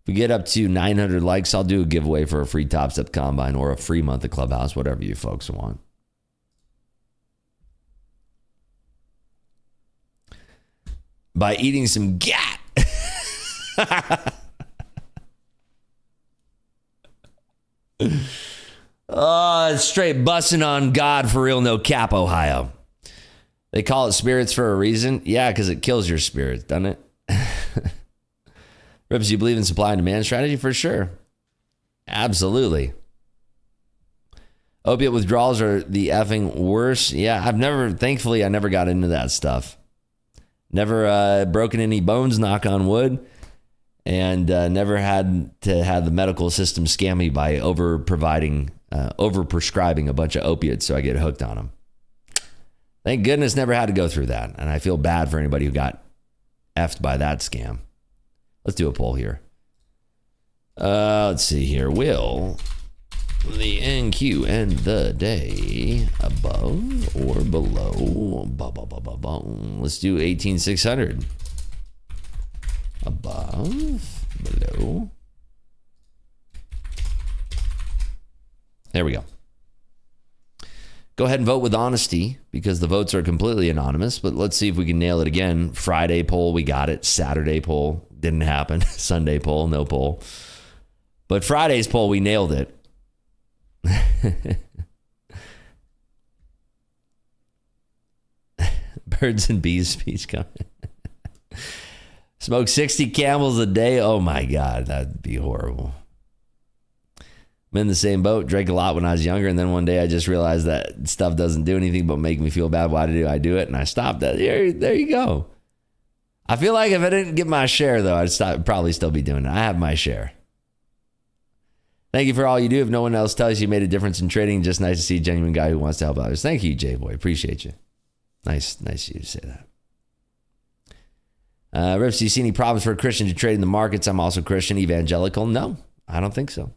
If we get up to 900 likes, I'll do a giveaway for a free Top Step Combine or a free month of Clubhouse, whatever you folks want. By eating some gat. Straight busting on God for real, no cap, Ohio. They call it spirits for a reason. Yeah, because it kills your spirits, doesn't it? Rips, you believe in supply and demand strategy? For sure. Absolutely. Opiate withdrawals are the effing worst. Yeah, thankfully, I never got into that stuff. Never broken any bones, knock on wood. And never had to have the medical system scam me by over-prescribing a bunch of opiates so I get hooked on them. Thank goodness never had to go through that. And I feel bad for anybody who got effed by that scam. Let's do a poll here. Let's see here. Will the NQ end the day above or below? Let's do 18,600. Above, below. There we go. Go ahead and vote with honesty because the votes are completely anonymous, but let's see if we can nail it again. Friday poll, we got it. Saturday poll, didn't happen. Sunday poll, no poll. But Friday's poll, we nailed it. Birds and bees speech coming. Smoke 60 Camels a day. Oh my God, that'd be horrible. I'm in the same boat. Drank a lot when I was younger, and then one day I just realized that stuff doesn't do anything but make me feel bad. Why do I do it? And I stopped that. There you go. I feel like if I didn't get my share, though, I'd probably still be doing it. I have my share. Thank you for all you do. If no one else tells you, you made a difference in trading, just nice to see a genuine guy who wants to help others. Thank you, J-Boy. Appreciate you. Nice of you to say that. Rips, do you see any problems for a Christian to trade in the markets? I'm also Christian, evangelical. No, I don't think so.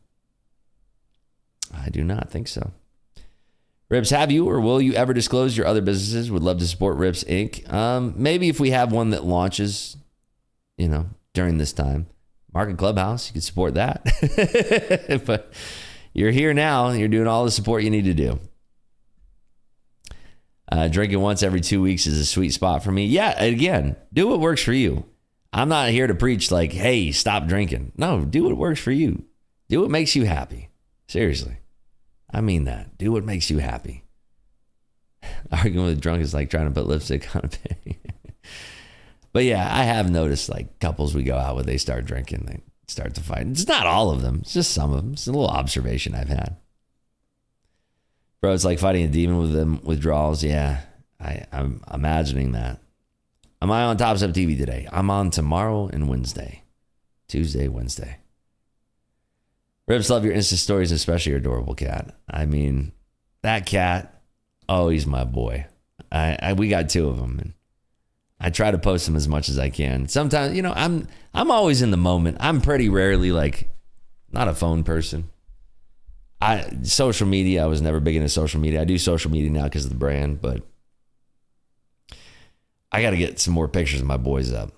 I do not think so. Rips, have you or will you ever disclose your other businesses? Would love to support Rips Inc. Maybe if we have one that launches, during this time. Market Clubhouse, you can support that. But you're here now. You're doing all the support you need to do. Drinking once every 2 weeks is a sweet spot for me. Yeah, again, do what works for you. I'm not here to preach like, hey, stop drinking. No, do what works for you. Do what makes you happy. Seriously. I mean that. Do what makes you happy. Arguing with a drunk is like trying to put lipstick on a pig. But yeah, I have noticed like couples we go out with, they start drinking, they start to fight. It's not all of them. It's just some of them. It's a little observation I've had. Bro, it's like fighting a demon with them withdrawals. Yeah, I'm imagining that. Am I on Top Step TV today? I'm on tomorrow and Wednesday. Tuesday, Wednesday. Ribs, love your Insta stories, especially your adorable cat. I mean, that cat, oh, he's my boy. We got two of them, and I try to post them as much as I can. Sometimes, I'm always in the moment. I'm pretty rarely like, not a phone person. Social media, I was never big into social media. I do social media now because of the brand, but I got to get some more pictures of my boys up.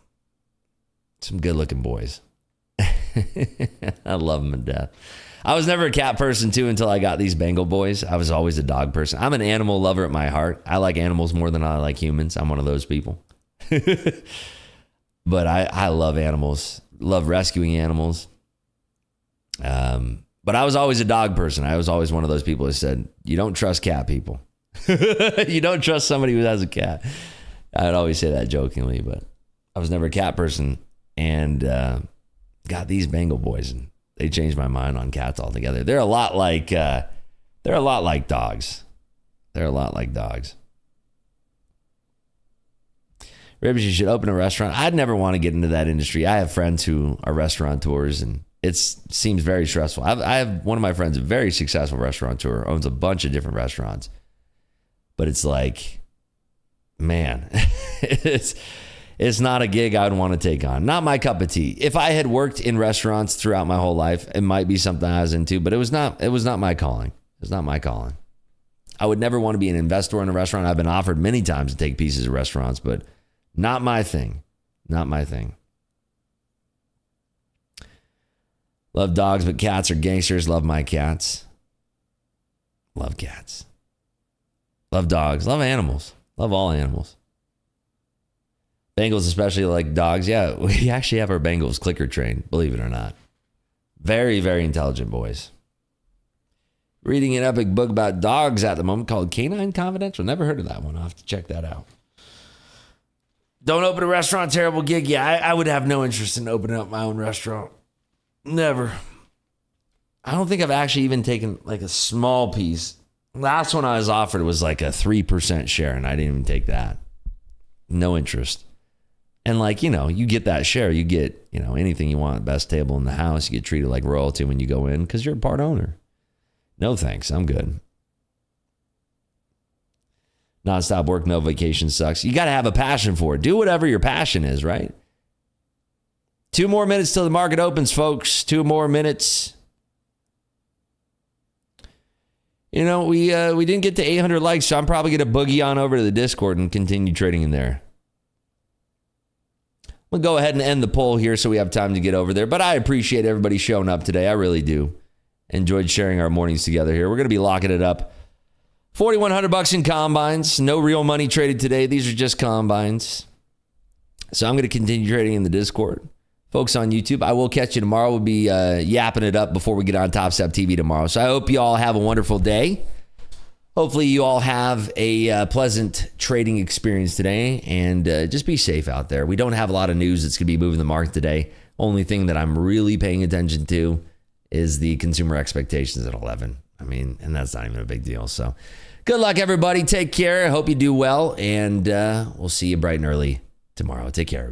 Some good looking boys. I love them to death. I was never a cat person too until I got these Bengal boys. I was always a dog person. I'm an animal lover at my heart. I like animals more than I like humans. I'm one of those people. But I love animals. Love rescuing animals. But I was always a dog person. I was always one of those people who said, you don't trust cat people. You don't trust somebody who has a cat. I'd always say that jokingly, but I was never a cat person, and got these Bengal boys, and they changed my mind on cats altogether. They're a lot like dogs. They're a lot like dogs. Ribs, you should open a restaurant. I'd never want to get into that industry. I have friends who are restaurateurs, and it seems very stressful. I have one of my friends, a very successful restaurateur, owns a bunch of different restaurants. But it's like, man, it's not a gig I'd want to take on. Not my cup of tea. If I had worked in restaurants throughout my whole life, it might be something I was into, but it was not my calling. It's not my calling. I would never want to be an investor in a restaurant. I've been offered many times to take pieces of restaurants, but not my thing. Not my thing. Love dogs, but cats are gangsters. Love my cats. Love cats. Love dogs. Love animals. Love all animals. Bengals especially like dogs. Yeah, we actually have our Bengals clicker trained, believe it or not. Very, very intelligent boys. Reading an epic book about dogs at the moment called Canine Confidential. Never heard of that one. I'll have to check that out. Don't open a restaurant, terrible gig. Yeah, I would have no interest in opening up my own restaurant. Never. I don't think I've actually even taken like a small piece. Last one I was offered was like a 3% share, and I didn't even take that. No interest. And like, you get that share. You get, anything you want. Best table in the house. You get treated like royalty when you go in because you're a part owner. No thanks. I'm good. Nonstop work, no vacation sucks. You got to have a passion for it. Do whatever your passion is, right? 2 more minutes till the market opens, folks. 2 more minutes. We didn't get to 800 likes, so I'm probably going to boogie on over to the Discord and continue trading in there. We'll go ahead and end the poll here so we have time to get over there. But I appreciate everybody showing up today. I really do. Enjoyed sharing our mornings together here. We're going to be locking it up. $4,100 in combines. No real money traded today. These are just combines. So I'm going to continue trading in the Discord. Folks on YouTube, I will catch you tomorrow. We'll be yapping it up before we get on Top Step TV tomorrow. So I hope you all have a wonderful day. Hopefully you all have a pleasant trading experience today, and just be safe out there. We don't have a lot of news that's going to be moving the market today. Only thing that I'm really paying attention to is the consumer expectations at 11. And that's not even a big deal. So good luck, everybody. Take care. I hope you do well, and we'll see you bright and early tomorrow. Take care.